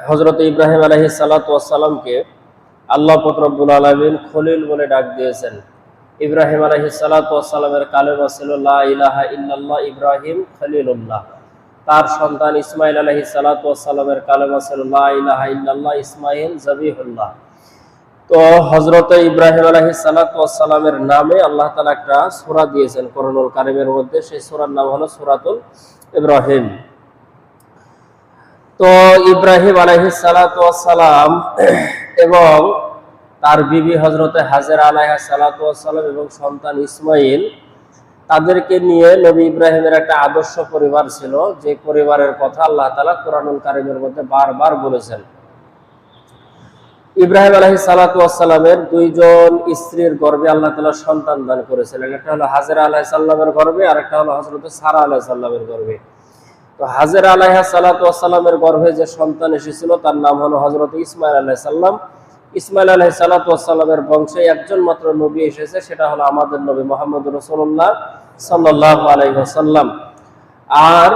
হযরত ইব্রাহিম আলাইহিস সালাতু ওয়াস সালামকে আল্লাহ পাক রব্বুল আলামিন খলিল বলে ডাক দিয়েছেন। ইব্রাহিম আলাইহিস সালাতু ওয়াস সালামের কালেমা ছিল লা ইলাহা ইল্লাল্লাহ ইব্রাহিম খলিলুল্লাহ। তার সন্তান ইসমাঈল আলাইহিস সালাতু ওয়াস সালামের কালেমা ছিল লা ইলাহা ইল্লাল্লাহ ইসমাঈল যাবিহুল্লাহ। তো হযরত ইব্রাহিম আলাইহিস সালাতু ওয়াস সালামের নামে আল্লাহ তাআলা একটা সূরা দিয়েছেন কোরআনুল কারীমের মধ্যে। সেই সূরার নাম হলো সূরাতুল ইব্রাহিম। তো ইব্রাহিম আলাইহিস সালাতু ওয়াস সালাম এবং তার বিবি হযরতে হাজেরা আলাইহিস সালাতু ওয়াস সালাম এবং সন্তান ইসমাঈল, তাদেরকে নিয়ে নবী ইব্রাহিমের একটা আদর্শ পরিবার ছিল, যে পরিবারের কথা আল্লাহ তাআলা কোরআনুল কারীমের মধ্যে বারবার বলেছেন। ইব্রাহিম আলাইহিস সালাতু ওয়াস সালামের দুইজন স্ত্রীর গর্ভে আল্লাহ তাআলা সন্তান দান করেছিলেন। একটা হলো হাজেরা আলাইহিস সালামের গর্ভে, আর একটা হলো হযরতে সারা আলাইহিস সালামের গর্ভে। তো হাজেরা আলাইহিস সালাতু ওয়াস সালামের গর্ভে যে সন্তান এসেছিল তার নাম হলো হযরত ইসমাঈল আলাইহিস সালাম। ইসমাঈল আলাইহিস সালাতু ওয়াস সালামের বংশে একজন মাত্র নবী এসেছে, সেটা হলো আমাদের নবী মুহাম্মদ রাসূলুল্লাহ সাল্লাল্লাহু আলাইহি ওয়াসাল্লাম। আর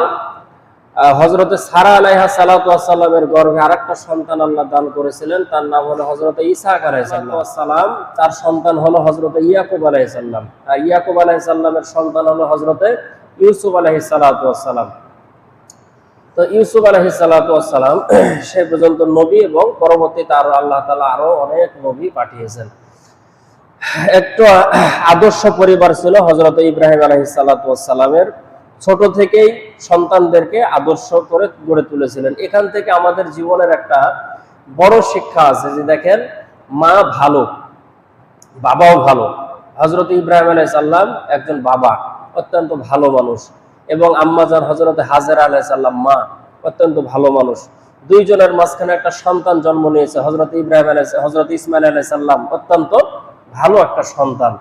হযরতে সারা আলাইহিস সালাতু ওয়াস সালামের গর্ভে আরেকটা সন্তান আল্লাহ দান করেছিলেন, তার নাম হলো হযরতে ঈসা আলাইহিস সালাম। তার সন্তান হলো হযরতে ইয়াকুব আলাইহিস সালাম। আর ইয়াকুব আলাইহিস সালামের সন্তান হলো হযরতে ইউসুফ আলাইহিস সালাতু ওয়াস সালাম। তো ইউসুফ আলাইহিস সালাতু ওয়াস সালাম সে পর্যন্ত নবী, এবং পরবর্তীতে আরো আল্লাহ তাআলা আরো অনেক নবী পাঠিয়েছেন। একটা আদর্শ পরিবার ছিল হযরত ইব্রাহিম আলাইহিস সালাতু ওয়াস সালামের। ছোট থেকেই সন্তানদেরকে আদর্শ করে গড়ে তুলেছিলেন। এখান থেকে আমাদের জীবনের একটা বড় শিক্ষা আছে যে দেখেন, মা ভালো, বাবাও ভালো। হযরত ইব্রাহিম আলাইহিস সালাম একজন বাবা, অত্যন্ত ভালো মানুষ, এবং আম্মাজান হযরতে হাজেরা আলাইহিস সালাম মা, অত্যন্ত ভালো মানুষ। দুইজনের মাঝখানে একটা সন্তান জন্ম নিয়েছে হযরত ইব্রাহিম আলাইহিস হযরত ইসমাঈল আলাইহিস সালাম, অত্যন্ত ভালো একটা সন্তান।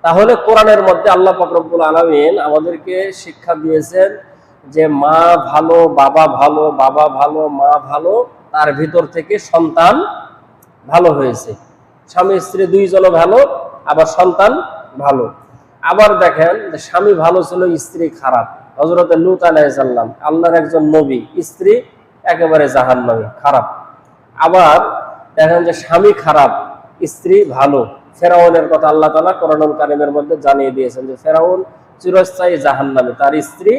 তাহলে কোরআনের মধ্যে আল্লাহ পাক রব্বুল আলামিন আমাদেরকে শিক্ষা দিয়েছেন যে মা ভালো, বাবা ভালো, বাবা ভালো, মা ভালো, তার ভিতর থেকে সন্তান ভালো হয়েছে। স্বামী স্ত্রী দুইজনও ভালো, আবার সন্তান ভালো। আবার দেখেন, স্বামী ভালো ছিল, স্ত্রী খারাপ। হযরতে লূত আলাইহিস সালাম আল্লাহর একজন নবী, স্ত্রী একেবারে জাহান্নামী, খারাপ। আবার দেখেন যে স্বামী খারাপ, স্ত্রী ভালো। ফেরাউনের কথা আল্লাহ তাআলা কোরআনুল কারীমের মধ্যে জানিয়ে দিয়েছেন যে ফেরাউন চিরস্থায়ী জাহান্নামী, তার স্ত্রী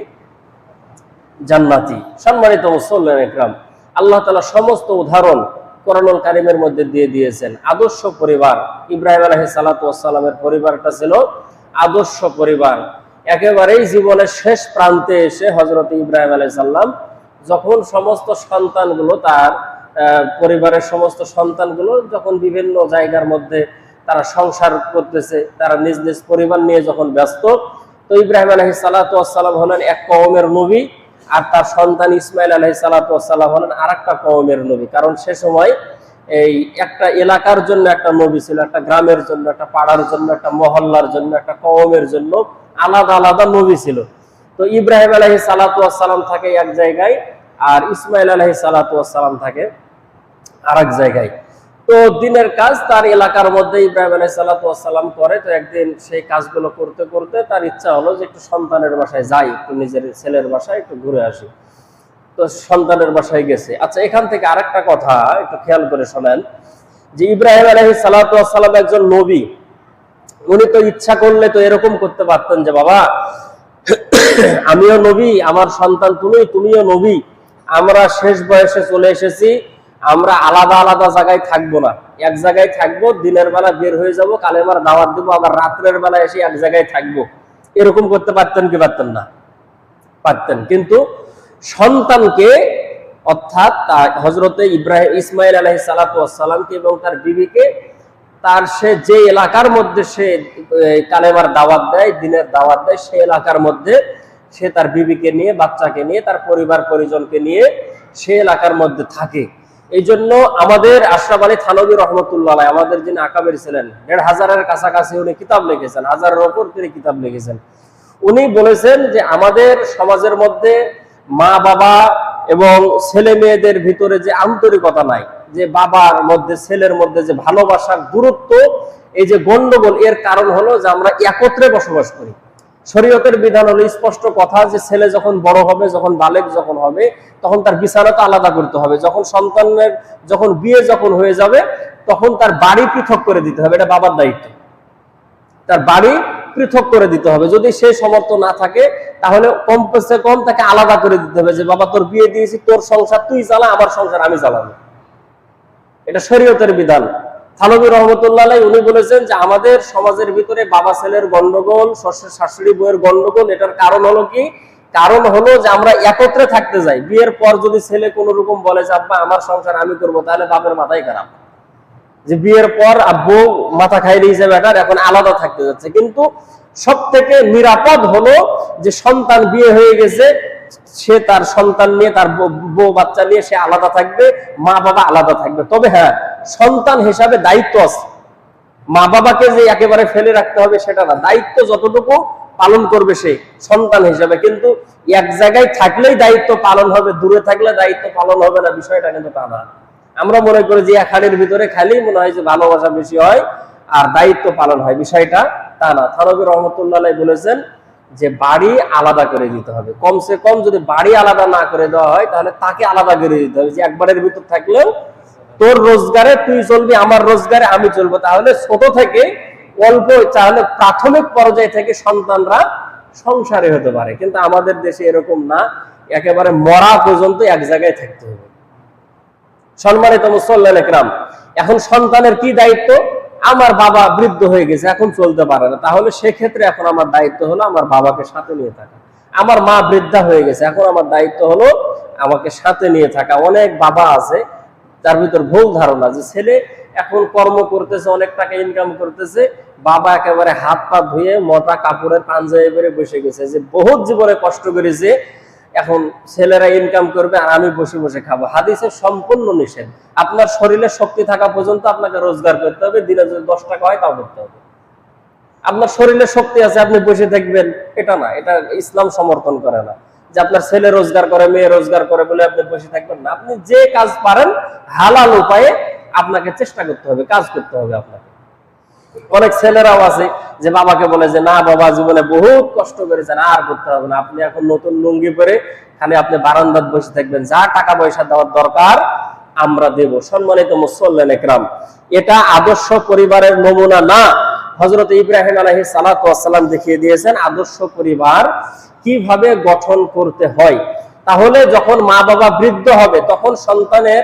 জান্নাতি। সম্মানিত মুসল্লিন ইকরাম, আল্লাহ তাআলা সমস্ত উদাহরণ কোরআনুল কারীমের মধ্যে দিয়ে দিয়েছেন। আদর্শ পরিবার ইব্রাহিম আলাইহিস সালাতু ওয়াস সালামের পরিবারটা ছিল আদর্শ পরিবার। একেবারেই জীবনের শেষ প্রান্তে এসে হযরত ইব্রাহিম আলাইহিস সালাম যখন সমস্ত সন্তানগুলো, তার পরিবারের সমস্ত সন্তানগুলো যখন বিভিন্ন জায়গার মধ্যে তারা সংসার করতেছে, তারা নিজ নিজ পরিবার নিয়ে যখন ব্যস্ত, তো ইব্রাহিম আলাইহিস সালাতু ওয়াস সালাম হলেন এক কওমের নবী, আর তার সন্তান ইসমাঈল আলাইহিস সালাতু ওয়াস সালাম হলেন আরেকটা কওমের নবী। কারণ সে সময় এই একটা এলাকার জন্য একটা নবী ছিল, একটা গ্রামের জন্য, একটা পাড়ার জন্য, একটা মহল্লার জন্য, একটা কওমের জন্য আলাদা আলাদা নবী ছিল। তো ইব্রাহিম আলাইহিস সালাতু ওয়াস সালাম থাকে এক জায়গায়, আর ইসমাঈল আলাইহিস সালাতু ওয়াস সালাম থাকে আরেক জায়গায়। তো দিনের কাজ তার এলাকার মধ্যে ইব্রাহিম আলাইহিস সালাতু ওয়াস সালাম করে। তো একদিন সেই কাজগুলো করতে করতে তার ইচ্ছা হলো যে একটু সন্তানের বাসায় যাই, একটু নিজের ছেলের বাসায় একটু ঘুরে আসি। তো সন্তানের বাসায় গেছে। আচ্ছা, এখান থেকে আরেকটা কথা একটু খেয়াল করে শোনেন যে ইব্রাহিম আলাইহিস সালাতু ওয়াস সালাম একজন নবী। উনি তো ইচ্ছা করলে তো এরকম করতে পারতেন যে বাবা আমিও নবী, আমার সন্তান তুমিও নবী, আমরা শেষ বয়সে চলে এসেছি, আমরা আলাদা আলাদা জায়গায় থাকবো না, এক জায়গায় থাকবো, দিনের বেলা বের হয়ে যাব, কালেমার দাওয়াত দেবো, আবার রাত্রের বেলা এসে এক জায়গায় থাকবো। এরকম করতে পারতেন কি পারতেন না? পারতেন। কিন্তু সন্তানকে, অর্থাৎ হযরতে ইসমাঈল আলাইহিস সালাতু ওয়াস সালামকে এবং তার বিবিকে, তার সে যে এলাকার মধ্যে সে কালেমার দাওয়াত দেয়, দিনের দাওয়াত দেয়, সেই এলাকার মধ্যে সে তার বিবিকে নিয়ে, বাচ্চাকে নিয়ে, তার পরিবার পরিজনকে নিয়ে সে এলাকার মধ্যে থাকে। এই জন্য আমাদের আশরাফ আলী থানভী রহমতুল্লাহ আলাইহি, আমাদের যিনি আকাবের ছিলেন, ১৫০০-এর কাছাকাছি উনি কিতাব লিখেছেন, ১০০০-এর উপর তিনি কিতাব লিখেছেন। উনি বলেছেন যে আমাদের সমাজের মধ্যে মা বাবা এবং ছেলে মেয়েদের ভিতরে যে আন্তরিকতা নাই, যে বাবার মধ্যে ছেলের মধ্যে যে ভালোবাসার দূরত্ব, এই যে গন্ডগোল, এর কারণ হলো যে আমরা একত্রে বসবাস করি। শরীয়তের বিধান হলো স্পষ্ট কথা যে ছেলে যখন বড় হবে, যখন বালেগ যখন হবে, তখন তার বিছানা তো আলাদা করতে হবে। যখন সন্তানের যখন বিয়ে যখন হয়ে যাবে, তখন তার বাড়ি পৃথক করে দিতে হবে, এটা বাবার দায়িত্ব। তার বাড়ি পৃথক করে দিতে হবে। যদি সেই সামর্থ্য না থাকে তাহলে কমসে কম তাকে আলাদা করে দিতে হবে যে বাবা তোর বিয়ে দিয়েছি, তোর সংসার তুই চালা, আমার সংসার আমি চালাবো। এটা শরীয়তের বিধান। থানভী রহমতুল্লাহ উনি বলেছেন যে আমাদের সমাজের ভিতরে বাবা ছেলের গন্ডগোল, শাশুড়ি বউয়ের গন্ডগোল, এটার কারণ হলো কি? কারণ হলো যে আমরা একত্রে থাকতে যাই। বিয়ের পর যদি ছেলে কোনো রকম বলে যে আব্বা আমার সংসার আমি করবো, তাহলে বাপের মাথায় খারাপ যে বিয়ের পর আব্বু মাথা খাই দিয়েছে বেটার, এখন আলাদা থাকতে যাচ্ছে। কিন্তু সব থেকে নিরাপদ হলো যে সন্তান বিয়ে হয়ে গেছে, সে তার সন্তান নিয়ে, তার বউ বাচ্চা নিয়ে সে আলাদা থাকবে, মা বাবা আলাদা থাকবে। তবে হ্যাঁ, সন্তান হিসাবে দায়িত্ব আছে। মা বাবাকে যে একেবারে ফেলে রাখতে হবে সেটা না, দায়িত্ব যতটুকু পালন করবে সে সন্তান হিসাবে। কিন্তু এক জায়গায় থাকলেই দায়িত্ব পালন হবে, দূরে থাকলে দায়িত্ব পালন হবে না, বিষয়টা কিন্তু তা না। আমরা মনে করি যে এক হাড়ির ভিতরে খালি মনে হয় যে ভালোবাসা বেশি হয় আর দায়িত্ব পালন হয়, বিষয়টা তা না। থানভী রহমতুল্লাহ বলেছেন যে বাড়ি আলাদা করে দিতে হবে। কমসে কম যদি বাড়ি আলাদা না করে দেওয়া হয় তাহলে তাকে আলাদা করে দিতে হবে, যে একবারের ভিতর থাকলেও তোর রোজগারে তুই চলবি, আমার রোজগারে আমি চলবো। তাহলে ছোট থেকে অল্প, তাহলে প্রাথমিক পর্যায় থেকে সন্তানরা সংসারে হতে পারে। কিন্তু আমাদের দেশে এরকম না, একেবারে মরা পর্যন্ত এক জায়গায় থাকতে হবে। সম্মানিত মুসল্লিয়ান ইকরাম, এখন সন্তানের কি দায়িত্ব? আমার বাবা বৃদ্ধ হয়ে গেছে, এখন চলতে পারে না, তাহলে সেক্ষেত্রে এখন আমার দায়িত্ব হলো আমার বাবাকে সাথে নিয়ে থাকা। আমার মা বৃদ্ধা হয়ে গেছে, এখন আমার দায়িত্ব হলো আমাকে সাথে নিয়ে থাকা। অনেক বাবা আছে তার ভিতর ভুল ধারণা যে ছেলে এখন কর্ম করতেছে, অনেক টাকা ইনকাম করতেছে, বাবা একেবারে হাত পা ধুয়ে মোটা কাপড়ের পাঞ্জাবি পরে বসে গেছে, যে বহুত জীবনে কষ্ট করেছে, এখন ছেলেরা ইনকাম করবে আর আমি বসে বসে খাবো। হাদিসে সম্পূর্ণ নিষেধ। আপনার শরীরে শক্তি থাকা পর্যন্ত আপনাকে রোজগার করতে হবে, দিনে যদি 10 টাকা হয় তাও করতে হবে। আপনার শরীরে শক্তি আছে আপনি বসে থাকবেন, এটা না, এটা ইসলাম সমর্থন করে না। যে আপনার ছেলে রোজগার করে, মেয়ে রোজগার করে বলে আপনি বসে থাকবেন না। আপনি যে কাজ পারেন হালাল উপায়ে আপনাকে চেষ্টা করতে হবে, কাজ করতে হবে আপনাকে। অনেক ছেলেরাও আছে যে বাবাকে বলে যে না বাবা জীবনে বহুত কষ্ট করেছেন, আর করতে হবে না, আপনি এখন নতুন লুঙ্গি পরে খালি আপনি বারান্দায় বসে থাকবেন, যা টাকা পয়সা দেওয়ার দরকার আমরা দেব। সম্মানিত মুসল্লিয়ান ইকরাম, এটা আদর্শ পরিবারের নমুনা না। হযরত ইব্রাহিম আলাইহিস সালাতু ওয়াস সালাম দেখিয়ে দিয়েছেন আদর্শ পরিবার কিভাবে গঠন করতে হয়। তাহলে যখন মা বাবা বৃদ্ধ হবে তখন সন্তানের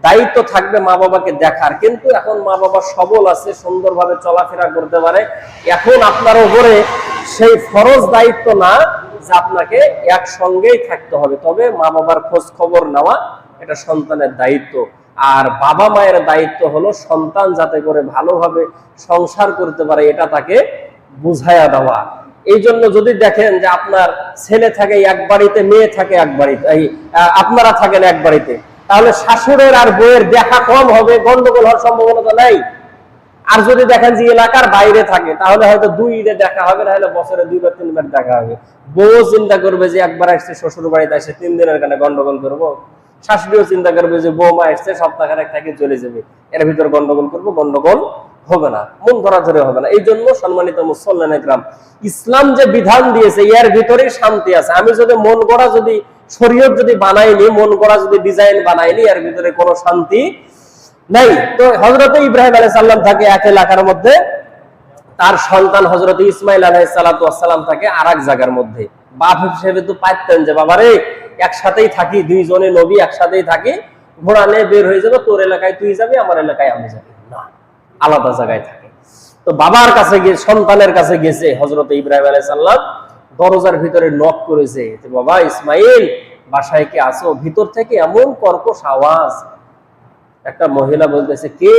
দায়িত্ব থাকবে মা বাবাকে দেখার। কিন্তু এখন মা বাবা সবল আছে, সুন্দরভাবে চলাফেরা করতে পারে, এখন আপনার উপরে সেই ফরজ দায়িত্ব না যে আপনাকে একসঙ্গেই থাকতে হবে। তবে মা বাবার খোঁজ খবর নেওয়া এটা সন্তানের দায়িত্ব। আর বাবা মায়ের দায়িত্ব হলো সন্তান যাতে করে ভালোভাবে সংসার করতে পারে এটা তাকে বুঝাইয়া দেওয়া। এই জন্য যদি দেখেন যে আপনার ছেলে থাকে এক বাড়িতে, মেয়ে থাকে এক বাড়িতে, আপনারা থাকেন এক বাড়িতে, তাহলে শাশুড়ের আর বউয়ের দেখা কম হবে, গন্ডগোল হওয়ার সম্ভাবনা নাই। আর যদি দেখেন যে এলাকার বাইরে থাকে তাহলে হয়তো 2 ঈদে দেখা হবে, না হলে বছরে 2 বা 3 বার দেখা হবে। বউ চিন্তা করবে যে একবার আসছে শ্বশুর বাড়িতে, আসে 3 দিনের কারণে গন্ডগোল করবো। শাশুড়িও চিন্তা করবে যে বৌমা আসছে সপ্তাহখানেক থেকে চলে যাবে, এর ভিতর গন্ডগোল করবো, গন্ডগোল হবে না, মন ধরাধরি হবে না। এই জন্য সম্মানিত মুসল্লিয়ান ইকরাম, ইসলাম যে বিধান দিয়েছে এর ভিতরেই শান্তি আছে। আমি যদি মন গড়া যদি শরীয়ত যদি বানাইনি, মন গড়া যদি ডিজাইন বানাইনি, এর ভিতরে কোনো শান্তি নাই। তো হযরত ইব্রাহিম আলাইহিস সালাম থাকে এক এলাকার মধ্যে, তার সন্তান হযরত ইসমাইল আলাইহিস সালাতু ওয়াস সালাম থাকে আরেক জায়গার মধ্যে। বাপ হিসেবে তো পারতেন যে বাবারে একসাথেই থাকি, 2 জনে নবী একসাথেই থাকি, ঘোড়া নিয়ে বের হয়ে যাবে, তোর এলাকায় তুই যাবি, আমার এলাকায় আমি যাবি, না, আলাদা জায়গায় থাকে। তো বাবার কাছে গিয়ে সন্তানের কাছে গেছে হযরত ইব্রাহিম আলাইহিস সালাম, দরজার ভিতরে নক করেছে যে বাবা ইসমাইল বাসায় কি আছো? ভিতর থেকে এমন কর্কশ আওয়াজ, একটা মহিলা বলতেছে কে?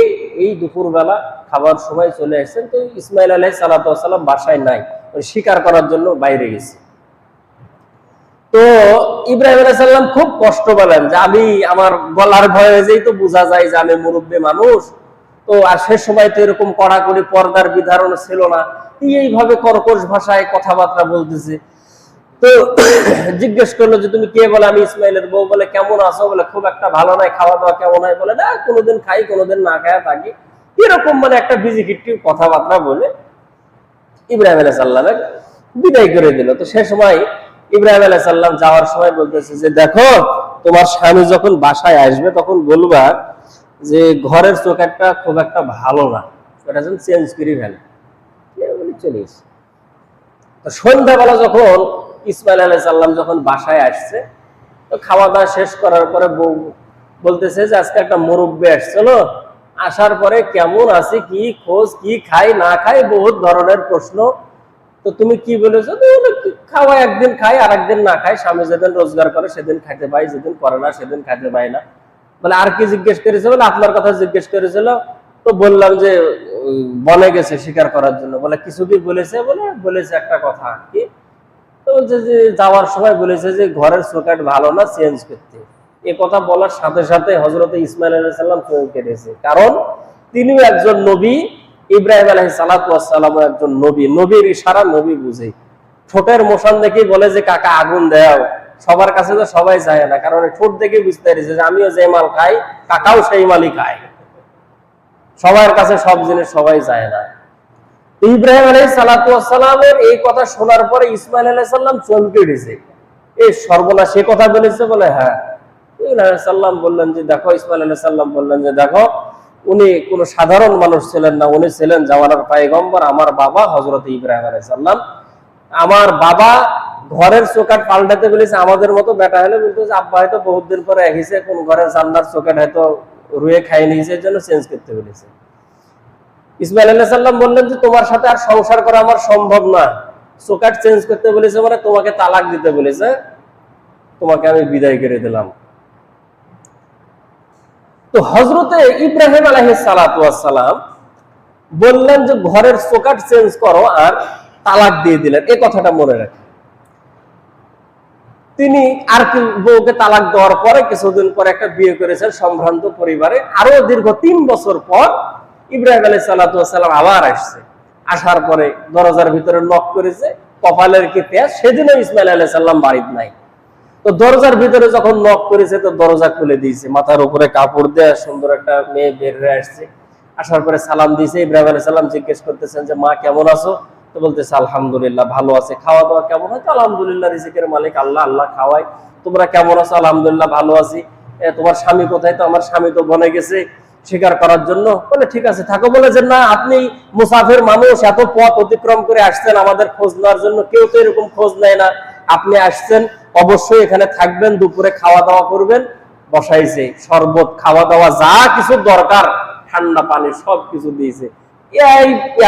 এই দুপুর বেলা খাবার সময় চলে আসছেন। তো ইসমাইল আলাইহিস সালাতু ওয়াস সালাম বাসায় নাই, শিকার করার জন্য বাইরে গেছে। তো ইব্রাহিম আলাইহিস সালাম খুব কষ্ট পেলেন যে আমি আমার গলার ভয়ে যেই তো বোঝা যায় যে আমি মুরব্বী মানুষ, তো আর সে সময় তো এরকম কড়াকড়ি পর্দার বিধারণ ছিল না, এইভাবে কর্কশ ভাষায় কথাবার্তা বলতেছে। তো জিজ্ঞেস করলো যে তুমি কে? বলে আমি ইসমাইলের বউ। বলে কেমন আছো? বলে খুব একটা ভালো নাই, খাওয়া দাওয়া কেমন হয়? বলে না, কোনোদিন খাই কোনোদিন না খায়া থাকি, এরকম মানে একটা বিজিকিট্টি কথাবার্তা বলে ইব্রাহিম আলাইহিস সালামের বিদায় করে দিল। তো সে সময় ইব্রাহিম আলাইহিস সালাম যাওয়ার সময় বলতেছে যে দেখো, তোমার স্বামী যখন বাসায় আসবে তখন বলবা যে ঘরের চৌকাঠটা খুব একটা ভালো না, ওটা যেন চেঞ্জ করে ফেলে। চলে এসে তো সন্ধ্যাবেলা যখন ইসমাইল আলাইহিস সালাম যখন বাসায় আসছে, তো খাওয়া দাওয়া শেষ করার পরে বউ বলতেছে যে আজকে একটা মুরব্বী আসছিল, আসার পরে কেমন আছে, কি খোঁজ, কি খাই না খাই, বহুত ধরনের প্রশ্ন। তো তুমি কি বলেছো? খাওয়া একদিন খাই আর একদিন না খাই, স্বামী যেদিন রোজগার করে সেদিন খাইতে পাই, যেদিন করে না সেদিন খাইতে পাই না। বলে আর কি জিজ্ঞেস করেছে? বলে আপনার কথা জিজ্ঞেস করেছিল। তো বললাম যে বনে গেছে শিকার করার জন্য। বলে কিছু কি বলেছে? বলে বলেছে একটা কথা। কি? তো বলছে যে যাওয়ার সময় বলেছে যে ঘরের চৌকাঠ ভালো না, চেঞ্জ করতে। এ কথা বলার সাথে সাথে হযরত ইসমাইল আলাইহিস সালাম চোখ কেটেছে, কারণ তিনিও একজন নবী, ইব্রাহিম আলাইহিস সালাম একজন নবী। নবীর ইশারা নবী বুঝে। ঠোঁটের মোশন দেখেই বলে যে কাকা আগুন দাও। সবার কাছে তো সবাই যায় না, কারণ ঠোঁট দেখে বুঝতে পেরেছে যে আমিও যে মাল খাই কাকাও সেই মালই খায়। সবার কাছে সব জিনিস সবাই যায় না। ইব্রাহিম আলাইহিস সালামের এই কথা শোনার পরে ইসমাইল আলাইহিস সালাম চমকে উঠেছে। এই সর্বনাশ, সে কথা বলেছে? বলে হ্যাঁ। সাল্লাম বললেন যে দেখো, ইসমাইল আলাইহিস সালাম বললেন যে দেখো, উনি কোনো সাধারণ মানুষ ছিলেন না, উনি ছিলেন জামানার পয়গম্বর, আমার বাবা হযরত ইব্রাহিম আলাইহিস সালাম। আমার বাবা ঘরের চৌকাঠ পাল্টাতে বলেছে, আমাদের মতো বেটা হলে বলতো যে আব্বা হয়তো বহুত দিন পরে এসেছে, কোন ঘরের জান্নার চৌকাঠ হয়তো রুয়ে খাই নিয়েছে, এর জন্য চেঞ্জ করতে বলেছে। ইসমাইল আলাইহিস সালাম বললেন যে তোমার সাথে আর সংসার করা আমার সম্ভব না, চৌকাঠ চেঞ্জ করতে বলেছে মানে তোমাকে তালাক দিতে বলেছে, তোমাকে আমি বিদায় করে দিলাম। তো হযরতে ইব্রাহিম আলাইহিস সালাম বললেন যে ঘরের চৌকাঠ চেঞ্জ করো আর তালাক দিয়ে দিলেন। এই কথাটা মনে রাখেন। তিনি আর কি বউকে তালাক দেওয়ার পরে কিছুদিন পরে একটা বিয়ে করেছেন সম্ভ্রান্ত পরিবারে। আরো দীর্ঘ 3 বছর পর ইব্রাহিম আলাইহিস সালাম আবার আসছে। আসার পরে দরজার ভিতরে নক করেছে, কপালের কি পেঁয়াজ, সেদিনও ইসমাইল আলাইহিস সালাম বাড়িতে নাই। তো দরজার ভিতরে যখন নক করেছে তো দরজা খুলে দিয়েছে, মাথার উপরে কাপড় দেয়া সুন্দর একটা মেয়ে বের হয়ে আসছে। আসার পরে সালাম দিয়েছে। ইব্রাহিম আলাইহিস সালাম জিজ্ঞেস করতেছেন যে মা কেমন আছো? তো বলতেছে আলহামদুলিল্লাহ ভালো আছে। খাওয়া দাওয়া কেমন হয়? তো আলহামদুলিল্লাহ, রিজিকের মালিক আল্লাহ, আল্লাহ খাওয়ায়। তোমরা কেমন আছো? আলহামদুলিল্লাহ ভালো আছি। তোমার স্বামী কোথায়? তো আমার স্বামী তো বনে গেছে শিকার করার জন্য। বলে ঠিক আছে থাকো। বলে যে না, আপনি মুসাফির মানুষ, এত পথ অতিক্রম করে আসছেন আমাদের খোঁজ নেওয়ার জন্য, কেউ তো এরকম খোঁজ নেয় না। আপনি আসছেন, অবশ্যই এখানে থাকবেন, দুপুরে খাওয়া দাওয়া করবেন। বসাইছে শরবত, খাওয়া দাওয়া যা কিছু দরকার, ঠান্ডা পানি সবকিছু দিয়েছে।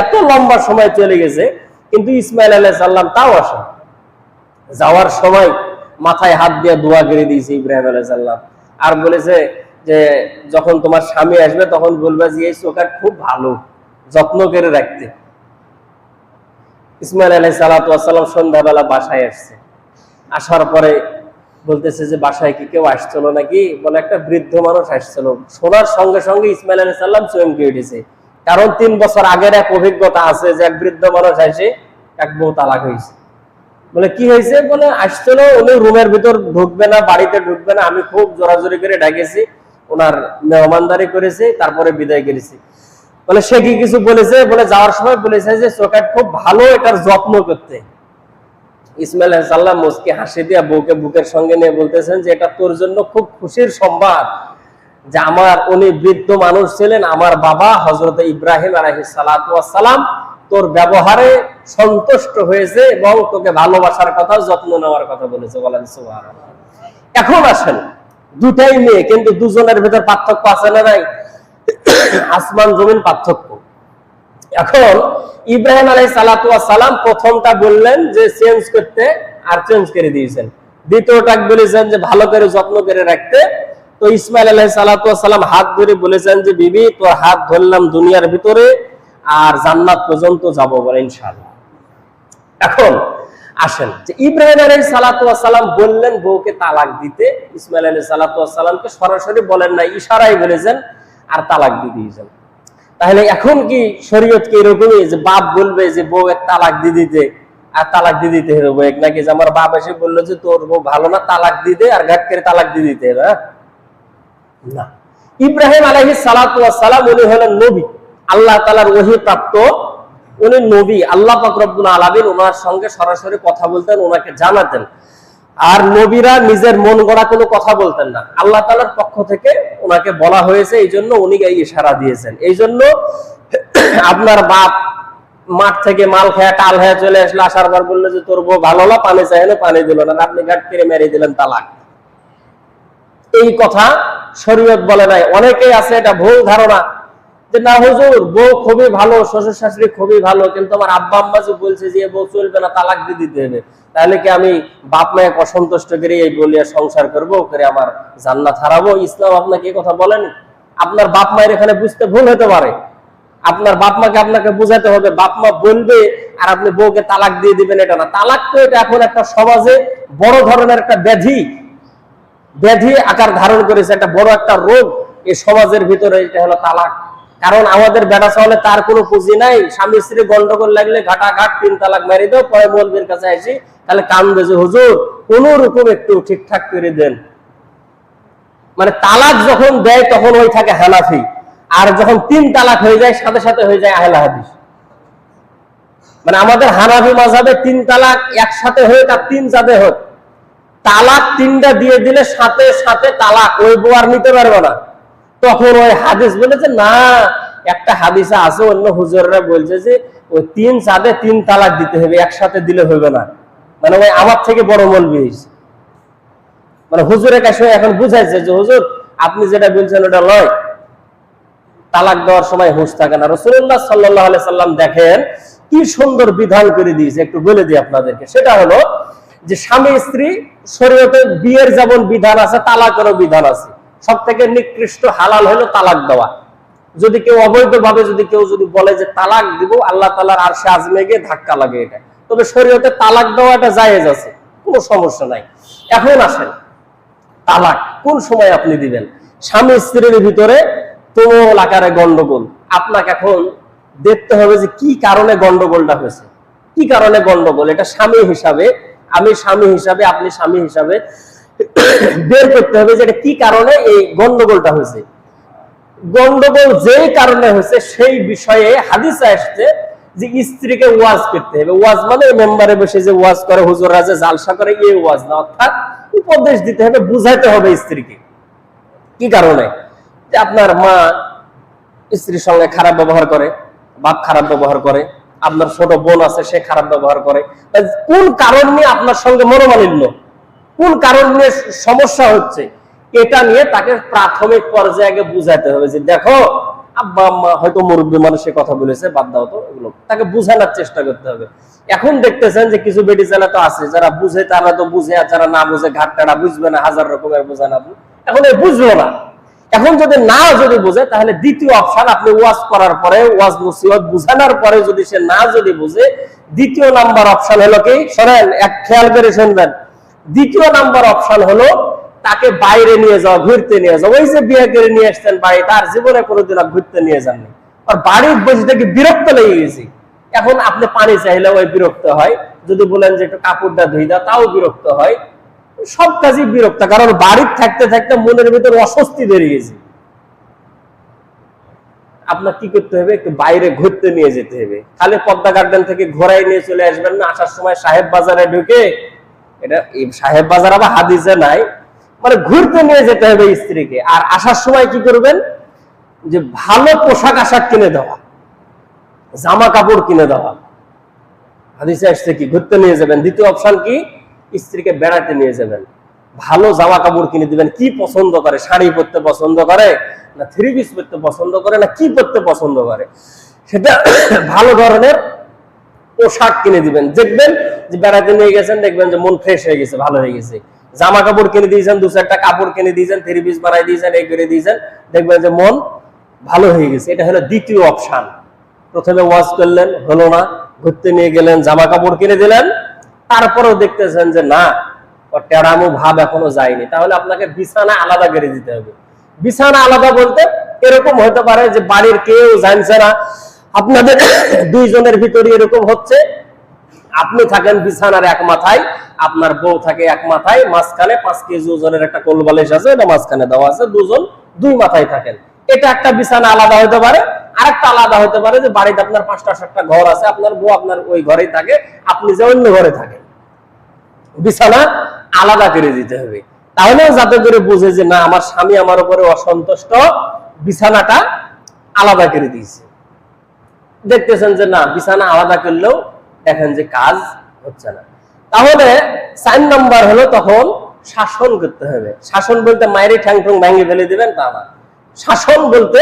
এত লম্বা সময় চলে গেছে, কিন্তু ইসমাইল আলাইহিস সালাম তাও আসে। যাওয়ার সময় মাথায় হাত দিয়ে দোয়া করে দিয়েছে ইব্রাহিম আলাইহিস সালাম, আর বলেছে যে যখন তোমার স্বামী আসবে তখন বলবে যে এই চৌকাঠ খুব ভালো, যত্ন করে রাখতে। ইসমাইল আলাইহিস সালাম সন্ধ্যাবেলা বাসায় আসছে। আসার পরে বলতেছে যে বাসায় কি কেউ আসছিল নাকি? বলে একটা বৃদ্ধ মানুষ আসছিল। শোনার সঙ্গে সঙ্গে ইসমাইল আলাইহিস সালাম চমকে উঠেছে, কারণ 3 বছর আগের এক অভিজ্ঞতা আছে যে এক বৃদ্ধ মানুষ আসে, এক বউ তালাক হয়েছে। বলে কি হয়েছে? বলে আসছিল, উনি রুমের ভিতর ঢুকবে না, বাড়িতে ঢুকবে না, আমি খুব জোরাজোরি করে ডাকেছি, ওনার মেহমানদারি করেছি, তারপরে বিদায় করেছি। বলে সে কি কিছু বলেছে? বলে যাওয়ার সময় বলেছে যে চৌকাঠ খুব ভালো, এটার যত্ন করতে। ইসমাইল আলাইহিস সালাম মুস্কি হাসি দিয়ে বউকে বুকের সঙ্গে নিয়ে বলতেছেন যে এটা তোর জন্য খুব খুশির সংবাদ যে আমার উনি বৃদ্ধ মানুষ ছিলেন, আমার বাবা হযরত ইব্রাহিম আলাইহিস সালাম তোর ব্যবহারে সন্তুষ্ট হয়েছে এবং তোকে ভালোবাসার কথা, যত্ন নেওয়ার কথা বলেছে। বলেন সুবহানাল্লাহ। এখন আসেন, দুটাই মেয়ে, কিন্তু দুজনের ভিতর পার্থক্য আছে না নাই? আসমান জমিন পার্থক্য। এখন ইব্রাহিম আলাইহিস সালাম প্রথমটা বললেন যে চেঞ্জ করতে, আর চেঞ্জ করে দিয়েছেন। দ্বিতীয়টা বলেছেন যে ভালো করে যত্ন করে রাখতে। তো ইসমাইল আলাইহিস সালাম হাত ধরে বলেছেন যে বিবি তোর হাত ধরলাম দুনিয়ার ভিতরে আর জান্নাত পর্যন্ত যাবো, বলে ইনশাআল্লাহ। এখন আসেন যে ইব্রাহিম আলাইহিস সালাম বললেন বউকে তালাক দিতে, ইসমাইল আলাইহিস সালামকে সরাসরি বলেন না, ইশারায় বলেছেন আর তালাক দিয়ে দিয়েছেন। তাহলে এখন কি শরীয়ত কি এরকমই যে বাপ বলবে যে বউ এক তালাক দিয়ে দিতে, আর তালাক দিয়ে দিতে হবে নাকি? যে আমার বাপ এসে বললো যে তোর বউ ভালো না, তালাক দিয়ে দে, আর ঘাট করে তালাক দিয়ে দিতে হবে? না। ইব্রাহিম আলাইহিস সালাম উনি হলেন নবী, আল্লাহ তাআলার ওহী প্রাপ্ত উনি নবী, আল্লাহ পাক রব্বুল আলামিন ওনার সঙ্গে সরাসরি কথা বলতেন, ওনাকে জানাতেন। আর নবীরা নিজের মন গড়া কোনো কথা বলতেন না, আল্লাহ তাআলার পক্ষ থেকে ওনাকে বলা হয়েছে, এই জন্য উনি এই ইশারা দিয়েছেন। এই জন্য আপনার বাপ মাঠ থেকে মাল খেয়ে কাল হয়ে চলে আসলে, আসার পর বললো যে তোর বউ ভালো না, পানি চাইলে পানি দিল না, আপনি ঘাট করে মেরে দিলেন তালাক। এই কথা শরীয়ত বলে নাই। অনেকেই আছে এটা ভুল ধারণা যে না হুজুর, বউ খুবই ভালো, শ্বশুর শাশুড়ি খুবই ভালো, কিন্তু আমার আব্বা আম্মা যে বলছে যে বউ চলবে না, তালাক দিয়ে দিতে হবে, তাহলে কি আমি বাপ মায়ের অসন্তুষ্ট করে এই বলিয়া সংসার করবো, করে আমার জান্নাত হারাবো? ইসলাম আপনাকে এই কথা বলেনি। আপনার বাপ মায়ের এখানে বুঝতে ভুল হতে পারে, আপনার বাপ মাকে আপনাকে বুঝাতে হবে। বাপ মা বলবে আর আপনি বউকে তালাক দিয়ে দিবেন, এটা না। তালাক তো এটা এখন একটা সমাজে বড় ধরনের একটা ব্যাধি আকার ধারণ করেছে, একটা বড় একটা রোগ এই সমাজের ভিতরে, এটা হলো তালাক। কারণ আমাদের বেটা চাওয়ালে তার কোনো পুঁজি নাই, স্বামী স্ত্রী গন্ডগোল লাগলে ঘাটাঘাট 3 তালাক মেরে দাও, পরে মৌলবীর কাছে আসি, তাহলে কান্দে যে হুজুর কোন রকম একটু ঠিকঠাক করে দেন। মানে তালাক যখন দেয় তখন ওই থাকে হানাফি, আর যখন 3 তালাক হয়ে যায় সাথে সাথে হয়ে যায় আহলে হাদিস। মানে আমাদের হানাফি মাযহাবে 3 তালাক একসাথে হয়ে তার 3 জাদে হোক, তালাক 3টা দিয়ে দিলে সাথে সাথে তালাক, ওই বউ আর নিতে পারবে না। তখন ওই হাদিস বলেছে না, একটা হাদিসে আছে, অন্য হুজুররা বলছে যে ওই 3 জাদে 3 তালাক দিতে হবে, একসাথে দিলে হবে না। মানে ওই আমার থেকে বড় মৌলবী হয়েছে, মানে হুজুরের কাছে এখন বুঝাইছে যে হুজুর আপনি যেটা বলছেন ওটা লয়, তালাক দেওয়ার সময় হুঁশ থাকে না। রাসূলুল্লাহ সাল্লাল্লাহু আলাইহি সাল্লাম দেখেন কি সুন্দর বিধান করে দিয়েছে, একটু বলে দিই আপনাদেরকে। সেটা হলো যে স্বামী স্ত্রী শরীয়তে বিয়ের যেমন বিধান আছে, তালাকেরও বিধান আছে। সব থেকে নিকৃষ্ট হালাল হলো তালাক দেওয়া। যদি কেউ অবৈধভাবে যদি বলে যে তালাক দিব, আল্লাহ তাআলার আরশে আযমে গিয়ে ধাক্কা লাগে এটা। তবে শরীয়তে তালাক দেওয়াটা জায়েজ আছে, কোনো সমস্যা নাই। এখন আসেন, তালাক কোন সময় আপনি দিবেন? স্বামী স্ত্রীর ভিতরে তুমুল আকারে গন্ডগোল, আপনাকে এখন দেখতে হবে যে কি কারণে গন্ডগোলটা হয়েছে, কি কারণে গন্ডগোল। এটা স্বামী হিসাবে, আমি স্বামী হিসাবে, আপনি স্বামী হিসাবে বের করতে হবে যে এটা কি কারণে এই গন্ডগোলটা হয়েছে। গন্ডগোল যেই কারণে হয়েছে সেই বিষয়ে হাদিসে আসছে যে স্ত্রীকে ওয়াজ করতে হবে। ওয়াজ মানে মেম্বারে বসে যে ওয়াজ করে হুজুররা যে জালসা করে, এই ওয়াজ না, অর্থাৎ উপদেশ দিতে হবে, বুঝাইতে হবে স্ত্রীকে। কি কারণে? যে আপনার মা স্ত্রীর সঙ্গে খারাপ ব্যবহার করে, বাপ খারাপ ব্যবহার করে, আপনার ছোট বোন আছে সে খারাপ ব্যবহার করে, কোন কারণ নিয়ে আপনার সঙ্গে মনোমালিন্য, কোন কারণ নিয়ে সমস্যা হচ্ছে, এটা নিয়ে তাকে প্রাথমিক পর্যায়ে বুঝাইতে হবে যে দেখো আব্বা আম্মা হয়তো মুরব্বী মানুষের কথা বলেছে, বাদ দাও তো এগুলো, তাকে বুঝানোর চেষ্টা করতে হবে। এখন দেখতেছেন যে কিছু বেটি ছেলে তো আছে যারা বুঝে, তারা তো বুঝে, আর যারা না বুঝে ঘাটটারা বুঝবে না, হাজার রকমের বোঝান আপনি, এখন এই বুঝলো না। এখন যদি বুঝে, তাহলে দ্বিতীয় অপশন, আপনি ওয়াজ করার পরে, ওয়াজ নসিহত বুঝানোর পরে যদি সে না বুঝে, দ্বিতীয় নাম্বার অপশন হলো কি, শোনেন, এক খেয়াল করে শুনবেন, দ্বিতীয় নাম্বার অপশন হলো তাকে বাইরে নিয়ে যাওয়া, ঘুরতে নিয়ে যাওয়া। ওই যে বিয়ে করে নিয়ে আসছেন বাড়ি, তার জীবনে কোনোদিন ঘুরতে নিয়ে যাননি, আর বাড়ির বসে থেকে বিরক্ত লেগে গেছে। এখন আপনি পানি চাইলে ওই বিরক্ত হয়, যদি বলেন যে একটু কাপড়টা ধুই দাও, তাও বিরক্ত হয়। সব কাজই বিরক্ত, কারণ বাড়ির থাকতে থাকতে মনের ভিতর অস্বস্তি বেরিয়ে গেছে। আপনার কি করতে হবে? একটু বাইরে ঘুরতে নিয়ে যেতে হবে। খালি পদ্মা গার্ডেন থেকে ঘোরাই নিয়ে চলে আসবেন না, আসার সময় সাহেব বাজারে ঢুকে, এটা সাহেব বাজার আবার হাদিসে নাই, মানে ঘুরতে নিয়ে যেতে হবে স্ত্রীকে। আর আসার সময় কি করবেন? যে ভালো পোশাক আশাক কিনে দেওয়া, জামা কাপড় কিনে দেওয়া। হাদিসে আসছে কি ঘুরতে নিয়ে যাবেন। দ্বিতীয় অপশন কি? স্ত্রীকে বেড়াতে নিয়ে যাবেন, ভালো জামা কাপড় কিনে দিবেন। কি পছন্দ করে? শাড়ি পরতে পছন্দ করে, না থ্রি পিস পরতে পছন্দ করে, না কি পরতে পছন্দ করে, সেটা ভালো ধরনের পোশাক কিনে দিবেন। দেখবেন যে বেড়াতে নিয়ে গেছেন, দেখবেন যে মন ফ্রেশ হয়ে গেছে, ভালো হয়ে গেছে। জামা কাপড় কিনে দিয়েছেন, 2-4টা কাপড় কিনে দিয়েছেন, থ্রি পিস বানাই দিয়েছেন, এই করে দিয়েছেন, দেখবেন যে মন ভালো হয়ে গেছে। এটা হলো দ্বিতীয় অপশন। প্রথমে ওয়াজ করলেন, হলো না, ঘুরতে নিয়ে গেলেন, জামা কাপড় কিনে দিলেন, তারপরেও দেখতেছেন যে না, টেরামো ভাব এখনো যায়নি, তাহলে আপনাকে বিছানা আলাদা করে দিতে হবে। বিছানা আলাদা বলতে এরকম হতে পারে যে বাড়ির কেউ জানছে না, আপনাদের দুইজনের ভিতরে এরকম হচ্ছে, আপনি থাকেন বিছানার এক মাথায়, আপনার বউ থাকে এক মাথায়, মাঝখানে 5 কেজি ওজনের একটা কোলবালিশ আছে, এটা মাঝখানে দেওয়া আছে, দুজন দুই মাথায় থাকেন। এটা একটা বিছানা আলাদা হতে পারে। আরেকটা আলাদা হতে পারে যে বাড়িতে আপনার 5টা 7টা ঘর আছে, আপনার বউ আপনার ওই ঘরেই থাকে, আপনি যে অন্য ঘরে থাকেন, বিছানা আলাদা করে দিতে হবে। তাহলে যাতে করে বুঝে যে না আমার স্বামী আমার উপরে অসন্তুষ্ট, বিছানাটা আলাদা করে দিয়েছে। দেখতেছেন যে না বিছানা আলাদা করলেও দেখেন যে কাজ হচ্ছে না। তাহলে 4 নম্বর হলো তখন শাসন করতে হবে। শাসন বলতে মায়ের ঠ্যাং ঠ্যাং ভেঙে ফেলে দিবেন তা না। শাসন বলতে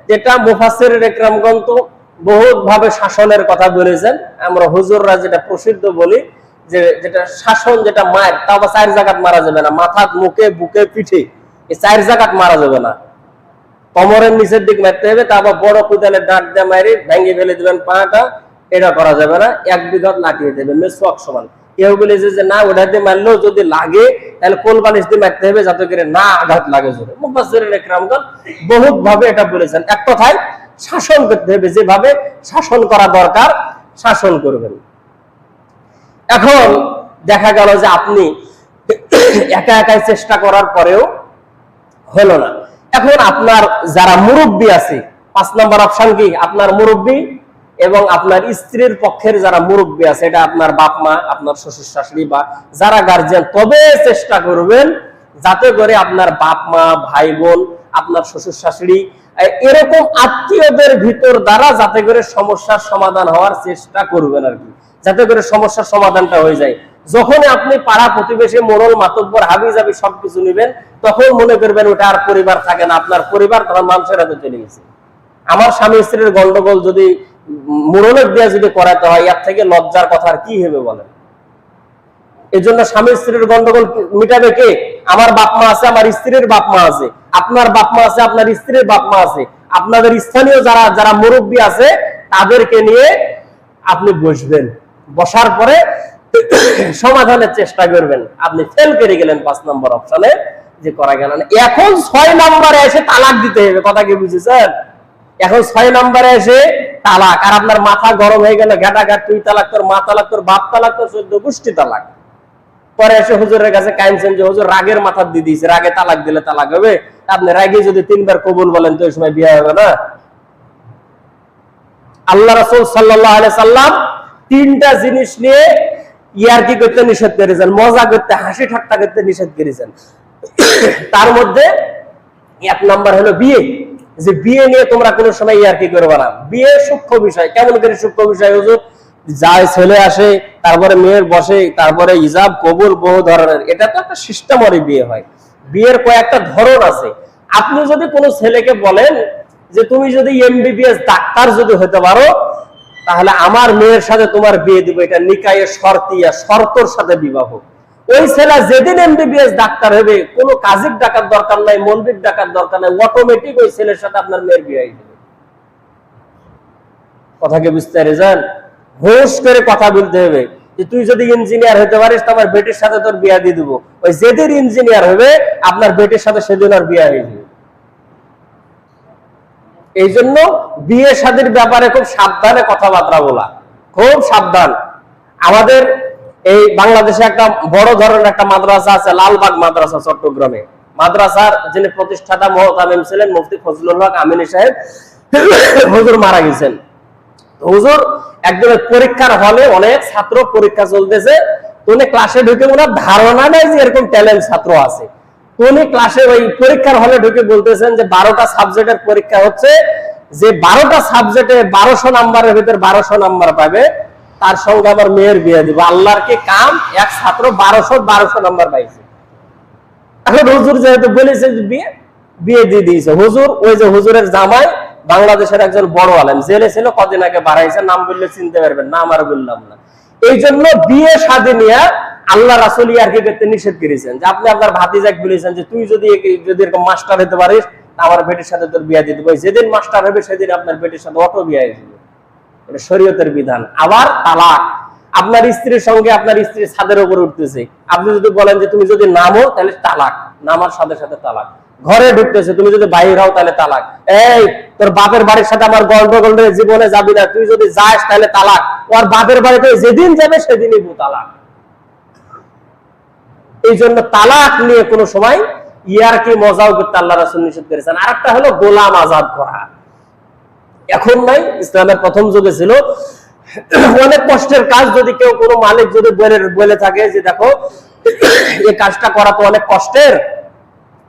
যেটা মুফাসসির ইকরামগণ তো বহুত ভাবে শাসনের কথা বলেছেন, আমরা হুজুররা যেটা প্রসিদ্ধ বলি যে যেটা শাসন, যেটা মায়ের, তাও আবার 4 জায়গাত মারা যাবে না, মাথা, মুখে, বুকে, পিঠে, এই 4 জায়গাত মারা যাবে না। কোমরের নিচের দিক মারতে হবে, তা আবার বড় কুদালের দাঁত দিয়ে মারি ভেঙে ফেলে দিবেন পাটা, এটা করা যাবে না। 1 বিঘত লাঠিয়ে দেবে মেসওয়াক সমান। কেউ বলেছে যে না ওটা দিয়ে মারলেও যদি লাগে তাহলে কোল বালিশ দিয়ে মারতে হবে যাতে করে না আঘাত লাগে জোরে। মুফাসসিরিন ইকরামগণ বহুত ভাবে এটা বলেছেন। এক কথায় শাসন করতে হবে, যেভাবে শাসন করা দরকার শাসন করবেন। এখন দেখা গেল যে আপনি একা একাই চেষ্টা করার পরেও হলো না। এখন আপনার যারা মুরব্বী আছে, 5 নম্বর অপশন কি, আপনার মুরব্বী এবং আপনার স্ত্রীর পক্ষের যারা মুরব্বী আছে, এটা আপনার বাপ মা, আপনার শ্বশুর শাশুড়ি বা যারা গার্জিয়ান, তবে চেষ্টা করবেন যাতে করে আপনার বাপ মা, ভাই বোন, আপনার শ্বশুর শাশুড়ি, এরকম আত্মীয়দের ভিতর দ্বারা যাতে করে সমস্যার সমাধান হওয়ার চেষ্টা করবেন আর কি, যাতে করে সমস্যার সমাধানটা হয়ে যায়। যখন আপনি পাড়া প্রতিবেশী, মোড়ল মাতব্বর, হাবি জাবি সবকিছু নেবেন, তখন মনে করবেন ওটা আর পরিবার থাকে না, আপনার পরিবার তখন মানুষের হাতে চলে গেছে। আমার স্বামী স্ত্রীর গন্ডগোল যদি মোড়লের দিয়া যদি করাতে হয়, এর থেকে লজ্জার কথা আর কি হবে বলেন? এই জন্য স্বামী স্ত্রীর গন্ডগোল মিটাবে কে? আমার বাপ মা আছে, আমার স্ত্রীর বাপ মা আছে, আপনার বাপ মা আছে, আপনার স্ত্রীর বাপ মা আছে, আপনাদের স্থানীয় যারা যারা মুরব্বী আছে তাদেরকে নিয়ে আপনি বসবেন। বসার পরে সমাধানের চেষ্টা করবেন। আপনি ফেল করে গেলেন 5 নম্বর অপশনে, যে করা গেল না। এখন 6 নম্বরে এসে তালাক দিতে হবে। কথা কি বুঝেছেন? এখন 6 নম্বরে এসে তালাক, আর আপনার মাথা গরম হয়ে গেল, ঘাটাঘাট, তুই তালাক, তোর মা তালাক, তোর বাপ তালাক, তোর 14 গোষ্ঠী তালাক। পরে এসে হুজুরের কাছে কাইনছেন যে হুজুর রাগের মাথা দিয়ে দিয়েছে, রাগে তালাক দিলে তালাক হবে। আপনি রাগে যদি 3 বার কবুল বলেন তো ওই সময় বিয়ে হবে না। আল্লাহ রাসূল সাল্লাল্লাহু আলাইহি সাল্লাম 3টা জিনিস নিয়ে ইয়ারকি করতে নিষেধ করেছেন, মজা করতে, হাসি ঠাট্টা করতে নিষেধ করেছেন। তার মধ্যে 1 নাম্বার হলো বিয়ে, যে বিয়ে নিয়ে তোমরা কোনো সময় ইয়ারকি করবে না। বিয়ে সূক্ষ্ম বিষয়। কেমন করে সূক্ষ্ম বিষয় হুজুর? যায় ছেলে আসে, তারপরে মেয়ের বসে, তারপরে ইজাব কবুল বহু ধরনের, এটা তো একটা সিস্টেমে বিয়ে হয়। বিয়ের কয়েকটা ধরন আছে। আপনি যদি কোনো ছেলেকে বলেন যে তুমি যদি এমবিবিএস ডাক্তার যদি হতে পারো তাহলে আমার মেয়ের সাথে তোমার বিয়ে দিব, এটা নিকায়ে শর্তিয়া, শর্তর সাথে বিবাহ। ওই ছেলে যেদিন এমবিবিএস ডাক্তার হবে, কোনো কাজীর ডাকার দরকার নাই, মন্দির ডাকার দরকার নাই, অটোমেটিক ওই ছেলের সাথে আপনার মেয়ের বিয়ে হয়ে যাবে। কথা কি বুঝতে পেরেছেন? হোশ করে কথা বলতে হবে যে তুই যদি ইঞ্জিনিয়ার হতে পারিস তো আমার বেটির সাথে তোর বিয়ে দিয়ে দিব। ওই যেদিন ইঞ্জিনিয়ার হবে আপনার বেটির সাথে সেদিন আর বিয়ে হয়ে যাবে। এই জন্য বিয়ে শাদীর ব্যাপারে খুব সাবধানে কথাবার্তা বলা, খুব সাবধান। আমাদের এই বাংলাদেশে একটা বড় ধরনের একটা মাদ্রাসা আছে, লালবাগ মাদ্রাসা, চট্টগ্রামে। মাদ্রাসার যিনি প্রতিষ্ঠাতা মুহতামিম ছিলেন মুফতি ফজলুল হক আমিনী সাহেব, হুজুর মারা গেছেন। হুজুর একজনের পরীক্ষার হলে অনেক ছাত্র পরীক্ষা চলতেছে, উনি ক্লাসে ঢুকে ওনার ধারণা নেই যে এরকম ট্যালেন্ট ছাত্র আছে। উনি ক্লাসে ওই পরীক্ষার হলে ঢুকে বলতেছেন যে 12টা সাবজেক্টের পরীক্ষা হচ্ছে, যে 12টা সাবজেক্টে 1200 নাম্বারের ভিতর 1200 নাম্বার পাবে তার সঙ্গে আমার মেয়ের বিয়ে দিব। আল্লাহর কি কাম, এক ছাত্র 1200 নাম্বার পাইছে। এখন হুজুর যেহেতু বলেছে যে বিয়ে দিয়ে দিয়েছে। হুজুর, ওই যে হুজুরের জামাই বাংলাদেশের একজন বড় আলেম, জেলে ছিল, কদিন আগে বাড়াইছে, নাম বললে চিনতে পারবেন না, আমার বললাম না। এই জন্য বিয়ে শাদী নিয়ে আল্লাহ রাসূল ইয়ারকি করতে নিষেধ করেছেন। যে আপনি আপনার ভাতিজাকে বলেছেন যে তুই যদি এরকম মাস্টার হতে পারিস আমার বেটির সাথে তোর বিয়ে দিয়ে দেবো। যেদিন মাস্টার হবে সেদিন আপনার বেটির সাথে অটো বিয়ে হয়ে যাবে। এটা শরীয়তের বিধান। আবার তালাক, আপনার স্ত্রীর সঙ্গে আপনার স্ত্রী ছাদের উপর উঠতেছে, আপনি যদি বলেন যে তুমি যদি নামো তাহলে তালাক, নামার সাথে সাথে তালাক। ঘরে ঢুকতেছে, তুমি যদি বাইরে হও তাহলে তালাক। এই তোর বাপের বাড়ির সাথে আমার গন্ডগোল জীবনে যাবি না, তুই যদি যাস তাহলে তালাক। ওর বাপের বাড়িতে যেদিন যাবে সেদিনই তালাক। এই জন্য তালাক নিয়ে কোনো সময় ইয়ারকি মজাও করতে আল্লাহ রাসূল নিষেধ করেছেন। আরেকটা হলো গোলাম আজাদ করা। এখন নাই, ইসলামের প্রথম যুগে ছিল। অনেক কষ্টের কাজ, যদি কেউ কোনো মালিক যদি বলে থাকে যে দেখো এই কাজটা করা তো অনেক কষ্টের,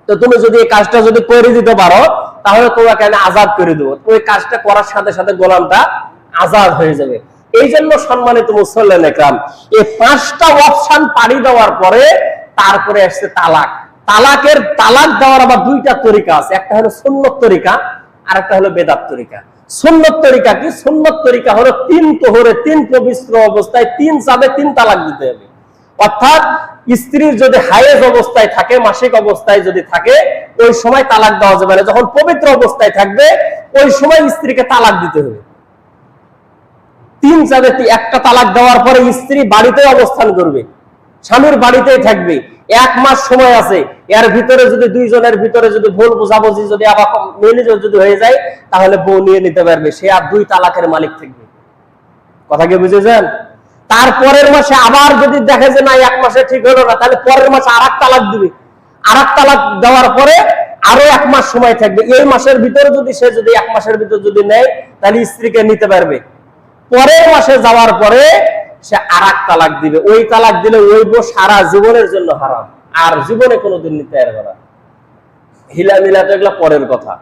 তো তুমি যদি এই কাজটা যদি করে দিতে পারো তাহলে তোমাকে আমি আজাদ করে দেবো, ওই কাজটা করার সাথে সাথে গোলামটা আজাদ হয়ে যাবে। এই জন্য সম্মানিত মুসল্লিন একরাম, এই 5টা অপশন পাড়ি দেওয়ার পরে তারপরে আসছে তালাক। তালাক দেওয়ার আবার 2টা তরিকা আছে, একটা হলো সুন্নত তরিকা আর একটা হলো বেদাত তরিকা। সুন্নত তরিকা কি? সুন্নত তরিকা হলো 3 তোহরে 3 পবিত্র অবস্থায় 3 চাঁদে 3 তালাক দিতে হবে। অর্থাৎ স্ত্রীর যদি হায়েজ অবস্থায় থাকে, মাসিক অবস্থায় যদি থাকে, ওই সময় তালাক দেওয়া যাবে না। যখন পবিত্র অবস্থায় থাকবে ওই সময় স্ত্রীকে তালাক দিতে হবে। 3 চাঁদে একটা তালাক দেওয়ার পরে স্ত্রী বাড়িতে অবস্থান করবে, স্বামীর বাড়িতেই থাকবে। 1 মাস সময় আছে, এর ভিতরে যদি দুইজনের ভিতরে যদি ভুল বোঝাবুঝি যদি আবার মিলে যদি হয়ে যায় তাহলে বউ নিয়ে নিতে পারবে, সে আর 2 তালাকের মালিক থাকবে। কথা কি বুঝেছেন? তারপরের মাসে আবার যদি দেখে যে না 1 মাসে ঠিক হলো না, তাহলে পরের মাসে আরেক তালাক দিবে। আরেক তালাক দেওয়ার পরে আরো 1 মাস সময় থাকবে। এই মাসের ভিতরে যদি সে যদি 1 মাসের ভিতরে যদি নেয় তাহলে স্ত্রীকে নিতে পারবে। পরের মাসে যাওয়ার পরে সে আরেক তালাক দিবে। ওই তালাক দিলে ওই বউ সারা জীবনের জন্য হারাম, আর জীবনে কোনোদিন নিতে পারবে না। হিলা মিলা তো এগুলা পরের কথা।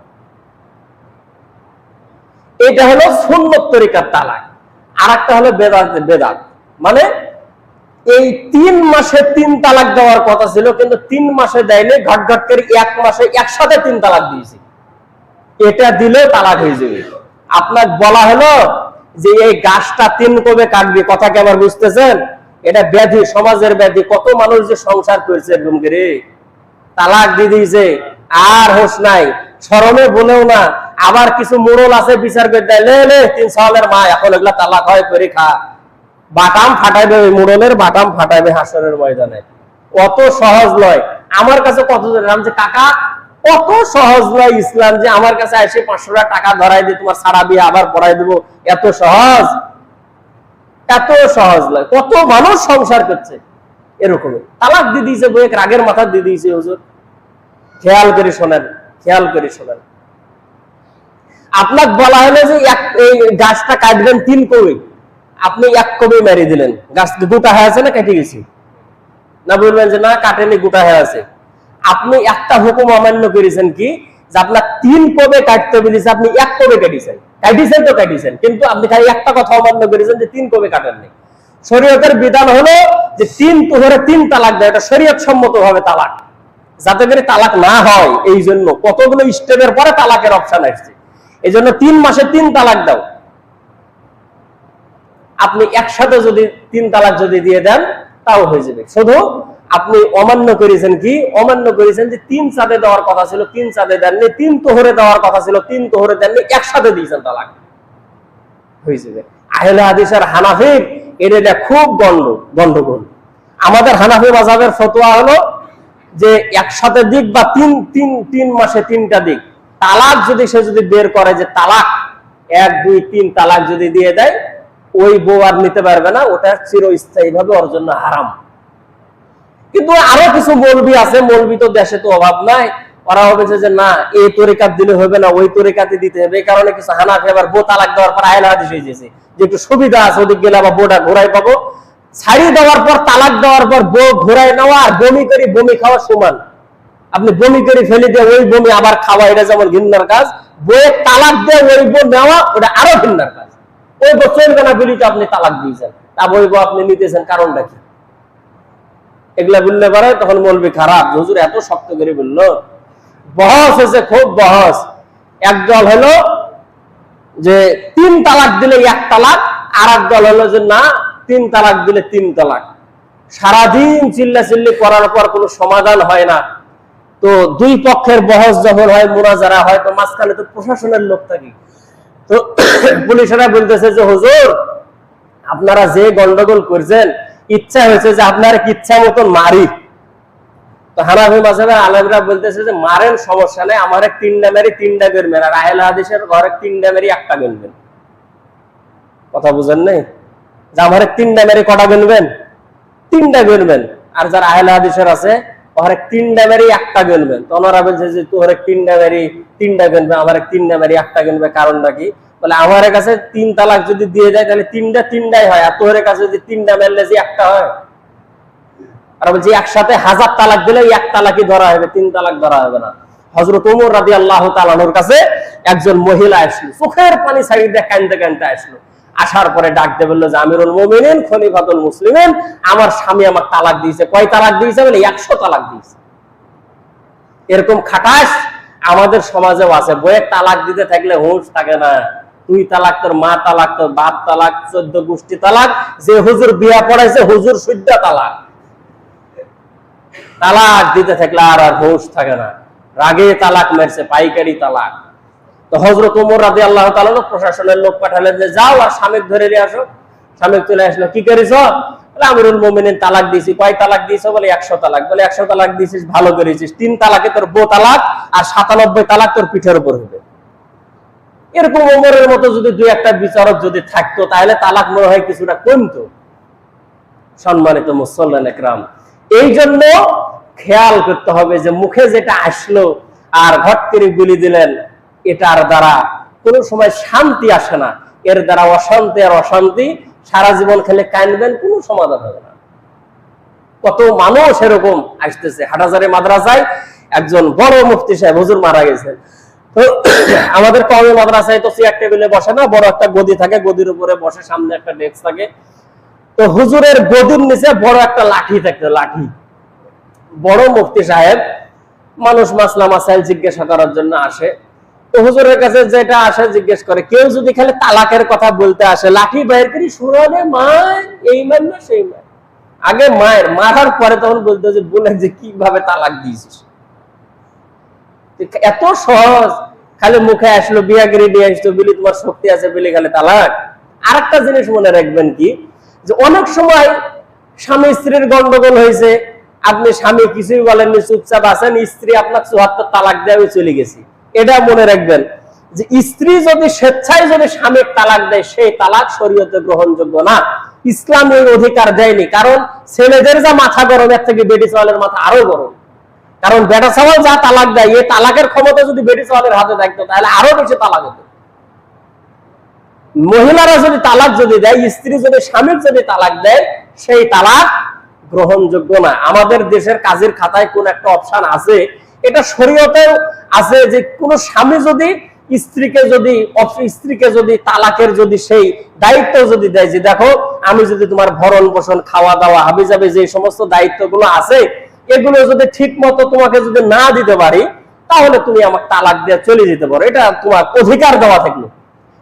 এটা হলো সুন্নত তরিকার তালাক। আর একটা হলো বেদাত, মানে এই 3 মাসে 3 তালাক দেওয়ার কথা ছিল, কিন্তু 3 মাসে দেয়নি, ঘট ঘট করে 1 মাসে একসাথে 3 তালাক দিয়েছে। এটা দিলে তালাক হয়ে যাবে। আপনার বলা হলো যে এই গাছটা 3 কবে কাটবে, কথা কি আমার বুঝতেছেন? এটা ব্যাধি, সমাজের ব্যাধি। কত মানুষ যে সংসার করছে এরকম করে, তালাক দিয়ে দিয়েছে, আর হোশ নাই, শরমে বলেও না। আবার কিছু মোড়ল আছে বিচার করে দেয়, লে 3 সালের মা, এখন এগুলা তালাক হয় করে খা। বাটাম ফাটাইবে, ওই মোড়লের বাটাম ফাটাইবে হাসরের ময়দানে। অত সহজ নয়। আমার কাছে কত জানলাম যে কাকা কত সহজ নয় ইসলাম, যে আমার কাছে এসে 500 টাকা ধরাই দিয়ে তোমার সারা বিয়ে আবার পড়াই দেবো, এত সহজ? এত সহজ নয়। কত মানুষ সংসার করছে এরকম, তালাক দিয়ে দিয়েছে, বইয়ে রাগের মাথা দিয়ে দিয়েছে। হুজুর খেয়াল করে শোনেন, খেয়াল করে শোনেন। আপনাকে বলা হলো যে এই গাছটা কাটবেন 3 কবি, আপনি 1 কবি মেরে দিলেন, গাছ গোটা হয়ে আছে না কেটে গেছে? না বলবেন যে না কাটেনি, গোটা হয়ে আছে। আপনি একটা হুকুম অমান্য করেছেন কি, যে আপনার 3 কবে কাটতে বলেছে, আপনি 1 কবে কাটিয়েছেন। তো কাটিয়েছেন, কিন্তু আপনি খালি একটা কথা অমান্য করেছেন যে 3 কবে কাটেননি। শরীয়তের বিধান হলো যে 3 তোহরে 3 তালাক দেয়, এটা শরীয়ত সম্মত ভাবে তালাক, যাতে করে তালাক না হয়। এই জন্য কতগুলো স্টেপের পরে তালাকের অপশন আসছে। এই জন্য 3 মাসে 3 তালাক দাও। আপনি একসাথে যদি 3 তালাক যদি দিয়ে দেন তাও হয়ে যাবে। শুধু আপনি অমান্য করেছেন কি, অমান্য করেছেন যে 3 চাঁদে দেওয়ার কথা ছিল, 3 চাঁদে দেননি। 3 তোহরে দেওয়ার কথা ছিল, 3 তোহরে দেননি, একসাথে দিয়েছেন, তালাক হয়ে যাবে। আহলে হাদিস আর হানাফির এটা খুব গন্ডগোল। আমাদের হানাফি মাযহাবের ফতোয়া হলো যে একসাথে দিক বা 3 মাসে 3টা দিক। তালাক যদি সে যদি বের করে যে তালাক 1 2 3 তালাক যদি দিয়ে দেয়, ওই বউ আর নিতে পারবে না, ওটা চিরস্থায়ী ভাবে ওর জন্য হারাম। কিন্তু আরো কিছু মৌলবি আছে, মৌলবি তো দেশে তো অভাব নাই, ওরা বলছে যে না এই তরিকাত দিলে হবে না, ওই তরিকাতে দিতে হবে। এই কারণে কিছু হানাফি আবার বউ তালাক দেওয়ার পর আহলে হাদিস হয়ে গেছে, যে একটু সুবিধা আছে, ওদিক গেলে আবার বউটা ঘোরাই পাবো। ছাড়ি দেওয়ার পর তালাক দেওয়ার পর বউ ঘোরাই নেওয়া আর বমি খাওয়া সমান। আপনি বমি করে ফেলে দিয়ে ওই বমি আবার খাওয়া, এটা যেমন ঘৃণার কাজ। বউয়ের তালাক দিয়ে ওই বউ নেওয়া, ওটা আরো ঘৃণার কাজ। ওই বউ চলবে না বলি তো আপনি তালাক দিয়েছেন, তা ওই বউ আপনি নিতেছেন, কারণটা কি? এগুলা বললে পারে তখন বলবি খারাপ, হুজুর এত শক্ত করে বললো। বহস হয়েছে, খুব বহস। একদল হলো যে 3 তালাক দিলে 1 তালাক, আর একদল হলো যে না 3 তালাক দিলে 3 তালাক। সারাদিন চিল্লাচিল্লি করার পর কোনো সমাধান হয় না। তো 2 পক্ষের বহস যখন হয়, মুনাজারা হয়, তো মাঝখানে তো প্রশাসনের লোক থাকে। তো পুলিশেরা বলতেছে যে হুজুর আপনারা যে গন্ডগোল করছেন, ইচ্ছা হয়েছে যে আপনারা ইচ্ছা মতন মারি। তো হানাফি মাযহাবের আলেমরা বলতেছে যে মারেন, সমস্যা নেই, আমার 3টা মেরে 3টা গণবেন, আর আহলে হাদিসের ঘরে 3টা মেরে 1টা গণবেন। কথা বুঝেন নাই? যে আমার 3টা মেরে কটা গণবেন? 3টা গণবেন। আর যারা আহলে হাদিসের আছে ওরে 3টা মেরে 1টা গণবেন। তো ওনারা বলছে যে তোরে 3টা মেরে 3টা গণবে, আমার 3টা মেরে 1টা গণবে, কারণটা কি? বলে আমার কাছে 3 তালাক যদি দিয়ে যায় তাহলে তিনটাই হয়, আর তোর কাছে যদি 3টা মেললে যে একটা হয়। আর বলছি একসাথে 1000 তালাক দিলে এক তালাকই ধরা হবে, 3 তালাক ধরা হবে না। হযরত ওমর রাদিয়াল্লাহু তাআলা আনহুর কাছে একজন মহিলা আসলো, চোখের পানি ছাড়িয়ে দিয়ে কাঁদতে কাঁদতে আসলো। আসার পরে ডাক দিয়ে বললো যে আমিরুল মুমিনিন খলিফাতুল মুসলিমিন, আমার স্বামী আমার তালাক দিয়েছে। কয় তালাক দিয়েছে? বলে 100 তালাক দিয়েছে। এরকম খাটাস আমাদের সমাজেও আছে। বইয়ের তালাক দিতে থাকলে হুঁশ থাকে না। তুই তালাক, তোর মা তালাক, তোর বাপ তালাক, 14 গোষ্ঠী তালাক, যে হুজুর বিয়া পড়াইছে হুজুর সুদ্ধা তালাক। তালাক দিতে থাকলে আর হুঁশ থাকে না, রাগে তালাক মেরছে, পাইকারি তালাক। তো হযরত ওমর রাদিয়াল্লাহু তাআলা প্রশাসনের লোক পাঠালেন যে যাও আর স্বামী ধরে নিয়ে আসো। স্বামী চলে আসলো, কি করেছ? আমিরুল মুমিনিন তালাক দিয়েছি। কয় তালাক দিয়েছো? বলে 100 তালাক। বলে 100 তালাক দিয়েছিস, ভালো করেছিস। 3 তালাকে তোর বউ তালাক, আর 97 তালাক তোর পিঠের উপর হবে। এরকম ওমরের মতো যদি 2-1টা বিচারক যদি থাকতো তাহলে তালাক মনে হয় কিছুটা কমতো। সম্মানিত মুসল্লিন একরাম, এই জন্য খেয়াল করতে হবে যে মুখে যেটা আসলো আর ঘট করে গুলি দিলেন, এটার দ্বারা কোনো সময় শান্তি আসে না। এর দ্বারা অশান্তি আর অশান্তি, সারা জীবন খেলে কাঁদবেন, কোনো সমাধান হবে না। কত মানুষ এরকম আসতেছে। হাটহাজারী মাদ্রাসায় একজন বড় মুফতি সাহেব হুজুর মারা গেছেন। তো আমাদের কওমি মাদ্রাসায় তো চেয়ার টেবিলে বসে না, বড় একটা গদি থাকে, গদির উপরে বসে, সামনে একটা ডেস্ক থাকে। তো হুজুরের গদির নিচে বড় একটা লাঠি থাকতো, লাঠি। বড় মুফতি সাহেব মানুষ মাসলা মাসাইল জিজ্ঞাসা করার জন্য আসে। তো হুজুরের কাছে যেটা আসে জিজ্ঞেস করে, কেউ যদি খালি তালাকের কথা বলতে আসে, লাঠি বাইর করি শুনানে মায়, এই মান না সেই মান। আগে মায়ের মারার পরে তখন বলতে যে বলে যে কিভাবে তালাক দিয়েছিস। এত সহজ, খালি মুখে আসলো, বিয়া করে নিয়ে আসতো, বলি তোমার শক্তি আছে বলে খালি তালাক। আরেকটা জিনিস মনে রাখবেন কি, যে অনেক সময় স্বামী স্ত্রীর গন্ডগোল হয়েছে, আপনি স্বামী কিছুই বলেননি, চুপচাপ আছেন, স্ত্রী আপনার 74 তালাক দেওয়া চলে গেছে। এটা মনে রাখবেন যে স্ত্রী যদি স্বেচ্ছায় যদি স্বামীর তালাক দেয়, সেই তালাক শরীয়তে গ্রহণযোগ্য না। ইসলাম এই অধিকার দেয়নি। কারণ ছেলেদের যা মাথা গরম, এর থেকে বেটি চাওয়ালের মাথা আরো গরম। কারণ বেটা চাওয়াল যা তালাক দেয়, এই তালাকের ক্ষমতা যদি বেটি চাওয়ালের হাতে থাকতো তাহলে আরো বেশি তালাক হতো। মহিলারা যদি তালাক যদি দেয়, স্ত্রী যদি স্বামীর যদি তালাক দেয়, সেই তালাক গ্রহণযোগ্য না। আমাদের দেশের কাজের খাতায় কোন একটা অপশন আছে, এটা শরীয়তেও আছে, যে কোন স্বামী যদি স্ত্রীকে যদি তালাকের যদি সেই দায়িত্ব যদি দেয়, যে দেখো আমি যদি তোমার ভরণ পোষণ, খাওয়া দাওয়া, হাবি যাবে, যে সমস্ত দায়িত্বগুলো আছে, এগুলো যদি ঠিক মতো তোমাকে যদি না দিতে পারি, তাহলে তুমি আমাকে তালাক দিয়ে চলে যেতে পারো। এটা তোমার অধিকার দেওয়া থাকলো।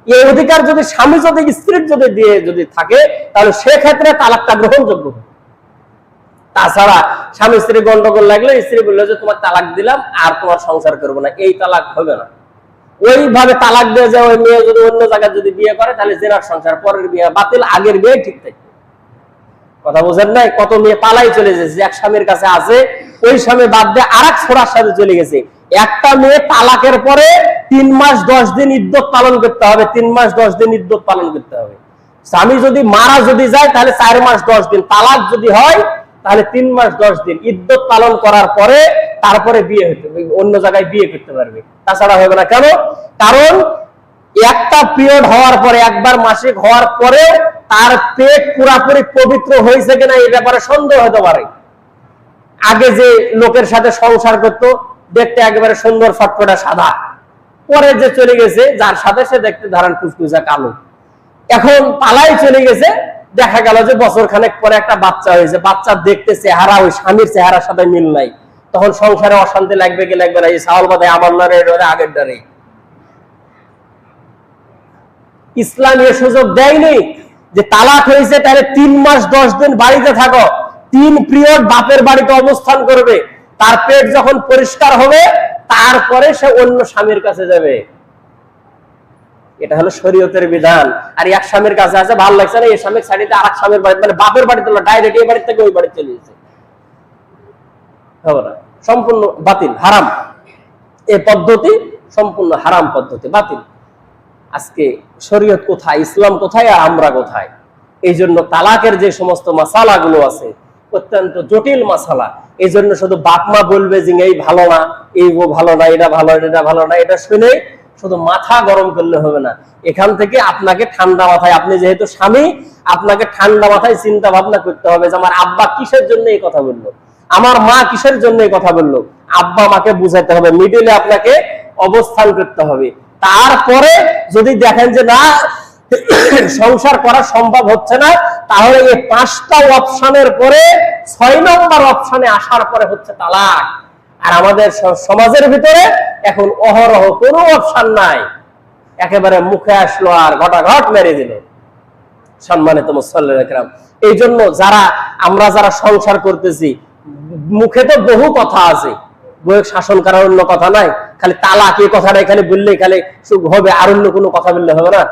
এই অধিকার যদি স্বামী যদি স্ত্রীর যদি দিয়ে যদি থাকে, তাহলে সেক্ষেত্রে তালাকটা গ্রহণযোগ্য। তাছাড়া স্বামী স্ত্রী গন্ডগোল লাগলে স্ত্রী বললো যে তোমার তালাক দিলাম, আর তোমার সংসার করবো না, এই তালাক হবে না। ওইভাবে তালাক দিয়ে যায়, ওই মেয়ে যদি অন্য জায়গায় যদি বিয়ে করে, তাহলে জেনার সংসার, পরের বিয়ে বাতিল, আগের বিয়ে ঠিক থাকে। কথা বোঝেন নাই? কত মেয়ে পালাই চলে গেছে, এক স্বামীর কাছে আছে, ওই স্বামী বাদ দিয়ে আরেক ছোড়ার সাথে চলে গেছে। একটা মেয়ে তালাকের পরে 3 মাস 10 দিন ইদ্যত পালন করতে হবে, 3 মাস 10 দিন ইদ্যত পালন করতে হবে। স্বামী যদি মারা যদি যায় তাহলে 4 মাস 10 দিন, তালাক যদি হয় তাহলে 3 মাস 10 দিন ইদ্যত পালন করার পরে তারপরে বিয়ে হতে, অন্য জায়গায় বিয়ে করতে পারবে, তাছাড়া হবে না। কেন? কারণ একটা পিরিয়ড হওয়ার পরে, একবার মাসিক হওয়ার পরে তার পেট পুরাপুরি পবিত্র হয়েছে কিনা এই ব্যাপারে সন্দেহ হতে পারে। আগে যে লোকের সাথে সংসার করতো, দেখতে একেবারে সুন্দর ফটফটা সাদা, পরে যে চলে গেছে যার সাথে, সে দেখতে ধারণ কুচকুচা কালো। এখন পালাই চলে গেছে, দেখা গেল যে বছর খানেক পরে একটা বাচ্চা হয়েছে, বাচ্চা দেখতে চেহারা ওই স্বামীর চেহারার সাথে মিল নাই। তখন সংসারে অশান্তি লাগবে কি লাগবে না? এই সাওয়াল বাদে আমার নারে আগের ডারে। ইসলাম এ সুযোগ দেয়নি যে তালাক হয়েছে তাহলে 3 মাস 10 দিন বাড়িতে থাকো, 3 পিরিয়ড বাপের বাড়িতে অবস্থান করবে, তার পেট যখন পরিষ্কার হবে তারপরে সে অন্য স্বামীর কাছে যাবে। এটা হলো শরীয়তের বিধান। আর এক স্বামীর কাছে আছে, ভালো লাগছে না, এই স্বামীর ছাড়িতে আরেক স্বামীর বাড়িতে, মানে বাপের বাড়িতে ডাইরেক্ট এই বাড়ি থেকে ওই বাড়ি চলে গেছে, হবে না, সম্পূর্ণ বাতিল, হারাম। এই পদ্ধতি সম্পূর্ণ হারাম পদ্ধতি, বাতিল। আজকে শরীয়ত কোথায়, ইসলাম কোথায়, আর আমরা কোথায়? এই জন্য তালাকের যে সমস্ত মাসালাগুলো আছে অত্যন্ত জটিল মাসালা। এই জন্য শুধু বাপ মা বলবে যে এই ভালো না, এই ও ভালো না, এটা ভালো, এটা ভালো না, এটা শুনে শুধু মাথা গরম করলে হবে না, এখান থেকে আপনাকে ঠান্ডা মাথায়, আপনি যেহেতু স্বামী, আপনাকে ঠান্ডা মাথায় চিন্তা ভাবনা করতে হবে যে আমার আব্বা কিসের জন্য এই কথা বললো, আমার মা কিসের জন্য এই কথা বললো, আব্বা মাকে বুঝাইতে হবে, মিডিলে আপনাকে অবস্থান করতে হবে। তারপরে যদি দেখেন যে না সংসার করা সম্ভব হচ্ছে না, তাহলে এই 5টা অপশনের পরে 6 নম্বর অপশনে আসার পরে হচ্ছে তালাক। আর আমাদের সমাজের ভিতরে এখন অহরহ কোনো অপশন নাই, একেবারে মুখে আসলো আর ঘটাঘট মেরে দিল। সম্মানিত মুসল্লিরা কিরাম, এই জন্য আমরা যারা সংসার করতেছি, মুখে তো বহু কথা আছে, বউয়ের শাসন করার অন্য কথা নাই, খালি তালাক এই কথাটা এখানে বললেই খালি সুখ হবে, আর অন্য কোনো কথা বললে হবে না।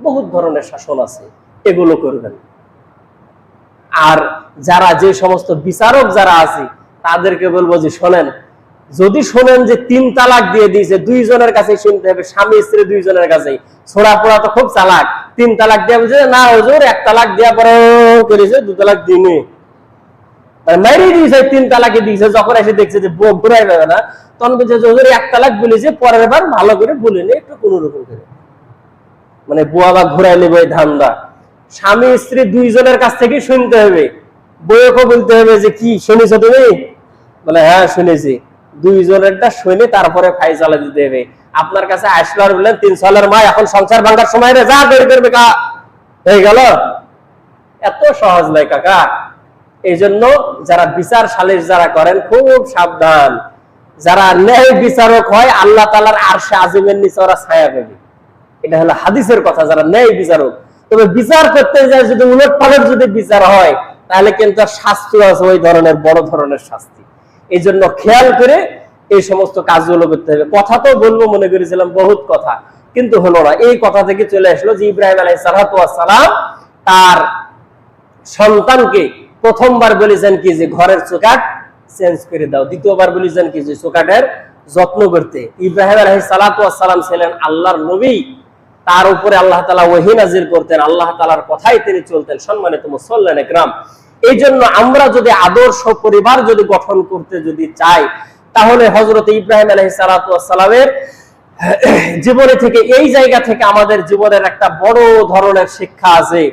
বহুত ধরনের শাসন আছে, এগুলো করবেন। আর যে সমস্ত বিচারক যারা আছে তাদেরকে বলবো যে শোনেন, যদি শোনেন যে 3 তালাক দিয়ে দিয়েছে, 2 জনের কাছে শুনতে হবে, স্বামী স্ত্রী 2 জনের কাছে। ছোড়া পোড়া তো খুব চালাক, 3 তালাক দিয়ে বলছে না হুজুর 1 তালাক দেওয়া পরে করেছে, 2 তালাক দিনে মাইরে দিয়েছে, 3 তালাকে দিয়েছে। যখন এসে দেখছে যে বউ ঘুরাই যাবে না, তখন বলছে যে হুজুর 1 তালাক বলেছে, পরের বার ভালো করে বলিনি, একটু কোন রকম করে, মানে বুয়া বা ঘুরাই নেবে ধান্দা। স্বামী স্ত্রী 2 জনের কাছ থেকে শুনতে হবে, বউকে বলতে হবে যে কি শুনেছো তুমি, বলে হ্যাঁ শুনেছি, 2 জনেরটা শুনে তারপরে ফাইসালা দিতে হবে। আপনার কাছে আসলো আর বললেন 3 সালের মা এখন সংসার ভাঙার সময় রে, যা বের করবে কা, হয়ে গেল। এত সহজ নয় কাকা। এই জন্য যারা বিচার সালিশ যারা করেন খুব সাবধান। যারা ন্যায় বিচারক হয় আল্লাহ তাআলার আরশে আজিমের নিচে ওরা ছায়া পাবে, এটা হলো হাদিসের কথা। যারা ন্যায় বিচারক, তবে বিচার করতে যায় যদি উলট পালট যদি বিচার হয়, তাহলে কিন্তু শাস্তি আছে, ওই ধরনের বড় ধরনের শাস্তি। এই জন্য খেয়াল করে এই সমস্ত কাজগুলো করতে হবে। কথা তো বলবো মনে করেছিলাম বহুত কথা, কিন্তু হলো না। এই কথা থেকে চলে আসলো যে ইব্রাহিম আলাইহিস সালাম তার সন্তানকে প্রথমবার বলেছেন কি যে ঘরের চৌকাঠ চেঞ্জ করে দাও, দ্বিতীয়বার বলেছেন কি যে চৌকাঠের যত্ন করতে। ইব্রাহিম আলাইহিস সালাম ছিলেন আল্লাহর নবী, তার উপরে আল্লাহ তাআলা ওহী নাযিল করতেন, আল্লাহ তাআলার কথাই তিনি চলতেন। সম্মানিত মুসল্লিয়ানে কিরাম, এই জন্য আমরা যদি আদর্শ পরিবার যদি গঠন করতে যদি চাই, তাহলে হযরত ইব্রাহিম আলাইহিস সালামের জীবনে থেকে, এই জায়গা থেকে আমাদের জীবনের একটা বড় ধরনের শিক্ষা আছে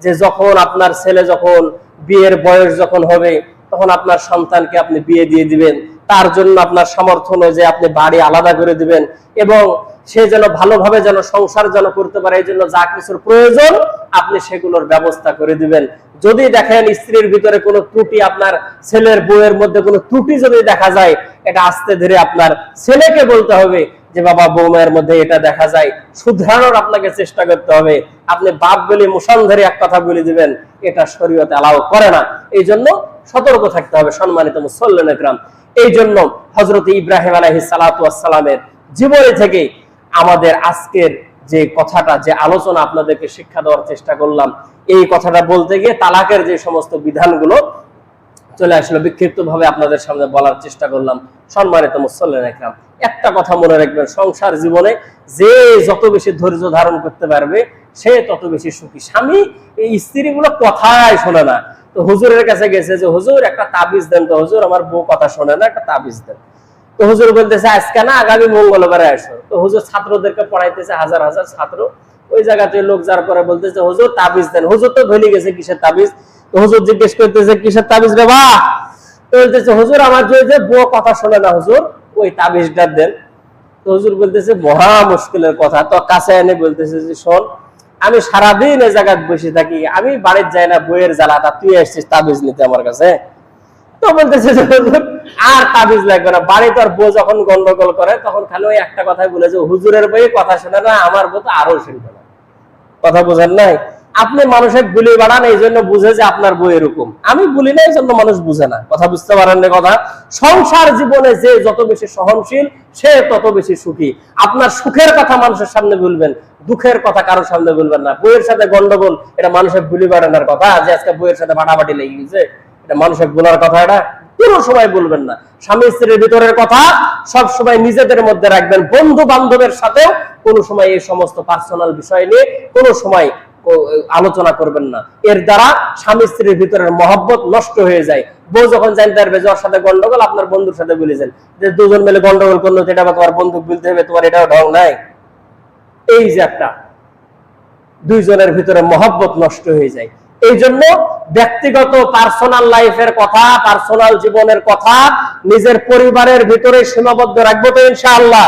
যে যখন আপনার ছেলে যখন বিয়ের বয়স যখন হবে, তখন আপনার সন্তানকে আপনি বিয়ে দিয়ে দিবেন। তার জন্য আপনার সামর্থ্য অনুযায়ী আপনি বাড়ি আলাদা করে দিবেন, এবং সে যেন ভালোভাবে যেন সংসার যেন করতে পারে, এই জন্য যা কিছুর প্রয়োজন আপনি সেগুলোর ব্যবস্থা করে দিবেন। যদি দেখেন স্ত্রীর ভিতরে কোনো ত্রুটি, আপনার ছেলের বউয়ের মধ্যে কোনো ত্রুটি যদি দেখা যায়, এটা আস্তে ধীরে আপনার ছেলেকে বলতে হবে যে বাবা বৌমায়ের মধ্যে এটা দেখা যায়, শুধরানোর আপনাকে চেষ্টা করতে হবে। আপনি বাপ বলে মুসলধারে এক কথা বলে দিবেন, এটা শরীয়তে অ্যালাউ করে না। এই জন্য সতর্ক থাকতে হবে সম্মানিত মুসল্লিয়ানে কিরাম। এই জন্য হযরত ইব্রাহিম আলাইহিস সালামের জীবনী থেকে আমাদের আজকের যে কথাটা, যে আলোচনা আপনাদেরকে শিক্ষা দেওয়ার চেষ্টা করলাম, এই কথাটা বলতে গিয়ে তালাকের যে সমস্ত বিধানগুলো চলে আসলো, বিক্ষিপ্ত ভাবে আপনাদের সামনে বলার চেষ্টা করলাম। সম্মানিত মুসল্লিয়ানে কিরাম, একটা কথা মনে রাখবেন, সংসার জীবনে যে যত বেশি ধৈর্য ধারণ করতে পারবে সে তত বেশি সুখী। স্বামী এই স্ত্রীগুলো কথাই শোনে না, তো হুজুরের কাছে গেছে যে হুজুর একটা তাবিজ দেন তো, হুজুর আমার বউ কথা শোনে না, একটা তাবিজ দেন। তো হুজুর বলতেছে আজকে না, আগামী মঙ্গলবারে আসো। তো হুজুর ছাত্রদেরকে পড়াইতেছে, হাজার হাজার ছাত্র, ওই জায়গাতে লোক যার পরে বলতেছে হুজুর তাবিজ দেন। হুজুর তো ভুলে গেছে কিসের তাবিজ। তো হুজুর জিজ্ঞেস করতেছে কিসের তাবিজ রে বা? তো বলতেছে হুজুর আমার যে বউ কথা শোনে না হুজুর, ওই তাবিজটা দেন। তো হুজুর বলতেছে মহা মুশকিলের কথা। তো কাছে এনে বলতেছে যে শোন, আমি সারাদিন এই জায়গায় বসে থাকি, আমি বাড়ির যাই না, বইয়ের জ্বালাটা, তুই আসছিস তাবিজ নিতে আমার কাছে। তো বলতেছে যে আর তাবিজ লাগবে না, বাড়িতে আর বউ যখন গন্ডগোল করে তখন খালি ওই একটা কথাই বলে যে হুজুরের বই কথা শোনে না, আমার বউ তো আরো শুনবে না। কথা বোঝেন নাই? আপনি মানুষের বুলি বাড়ান, এই জন্য বুঝে যে আপনার বই এরকম, আমি বলি না এই জন্য মানুষ বুঝে না। কথা বুঝতে পারেন না কথা? সংসার জীবনে যে যত বেশি সহনশীল সে তত বেশি সুখী। আপনার সুখের কথা মানুষের সামনে বলবেন, দুঃখের কথা কারোর সামনে বলবেন না। বইয়ের সাথে গন্ডগোল, এটা মানুষের বুলি বাড়ানোর কথা, যে আজকে বইয়ের সাথে বাটাবাটি লেগে গেছে, এটা মানুষের বলার কথা, এটা কোনো সময় বলবেন না। স্বামী স্ত্রীর ভিতরের কথা সব সময় নিজেদের মধ্যে রাখবেন। বন্ধু বান্ধবের সাথেও কোনো সময় এই সমস্ত পার্সোনাল বিষয় নিয়ে কোনো সময় আলোচনা করবেন না। এর দ্বারা স্বামী স্ত্রীর ভিতরের মহব্বত নষ্ট হয়ে যায়। বউ যখন জানতে পারবে যে ওর সাথে গন্ডগোল, আপনার বন্ধুর সাথে বলেছেন যে দুজন মিলে গন্ডগোল করলো, এটা বা তোমার বন্দুক বলতে হবে, তোমার এটাও ঢং নাই। এই যে একটা দুইজনের ভিতরে মহব্বত নষ্ট হয়ে যায়। এই জন্য ব্যক্তিগত পার্সোনাল লাইফের কথা, পার্সোনাল জীবনের কথা নিজের পরিবারের ভিতরে সীমাবদ্ধ রাখবো তো ইনশাআল্লাহ।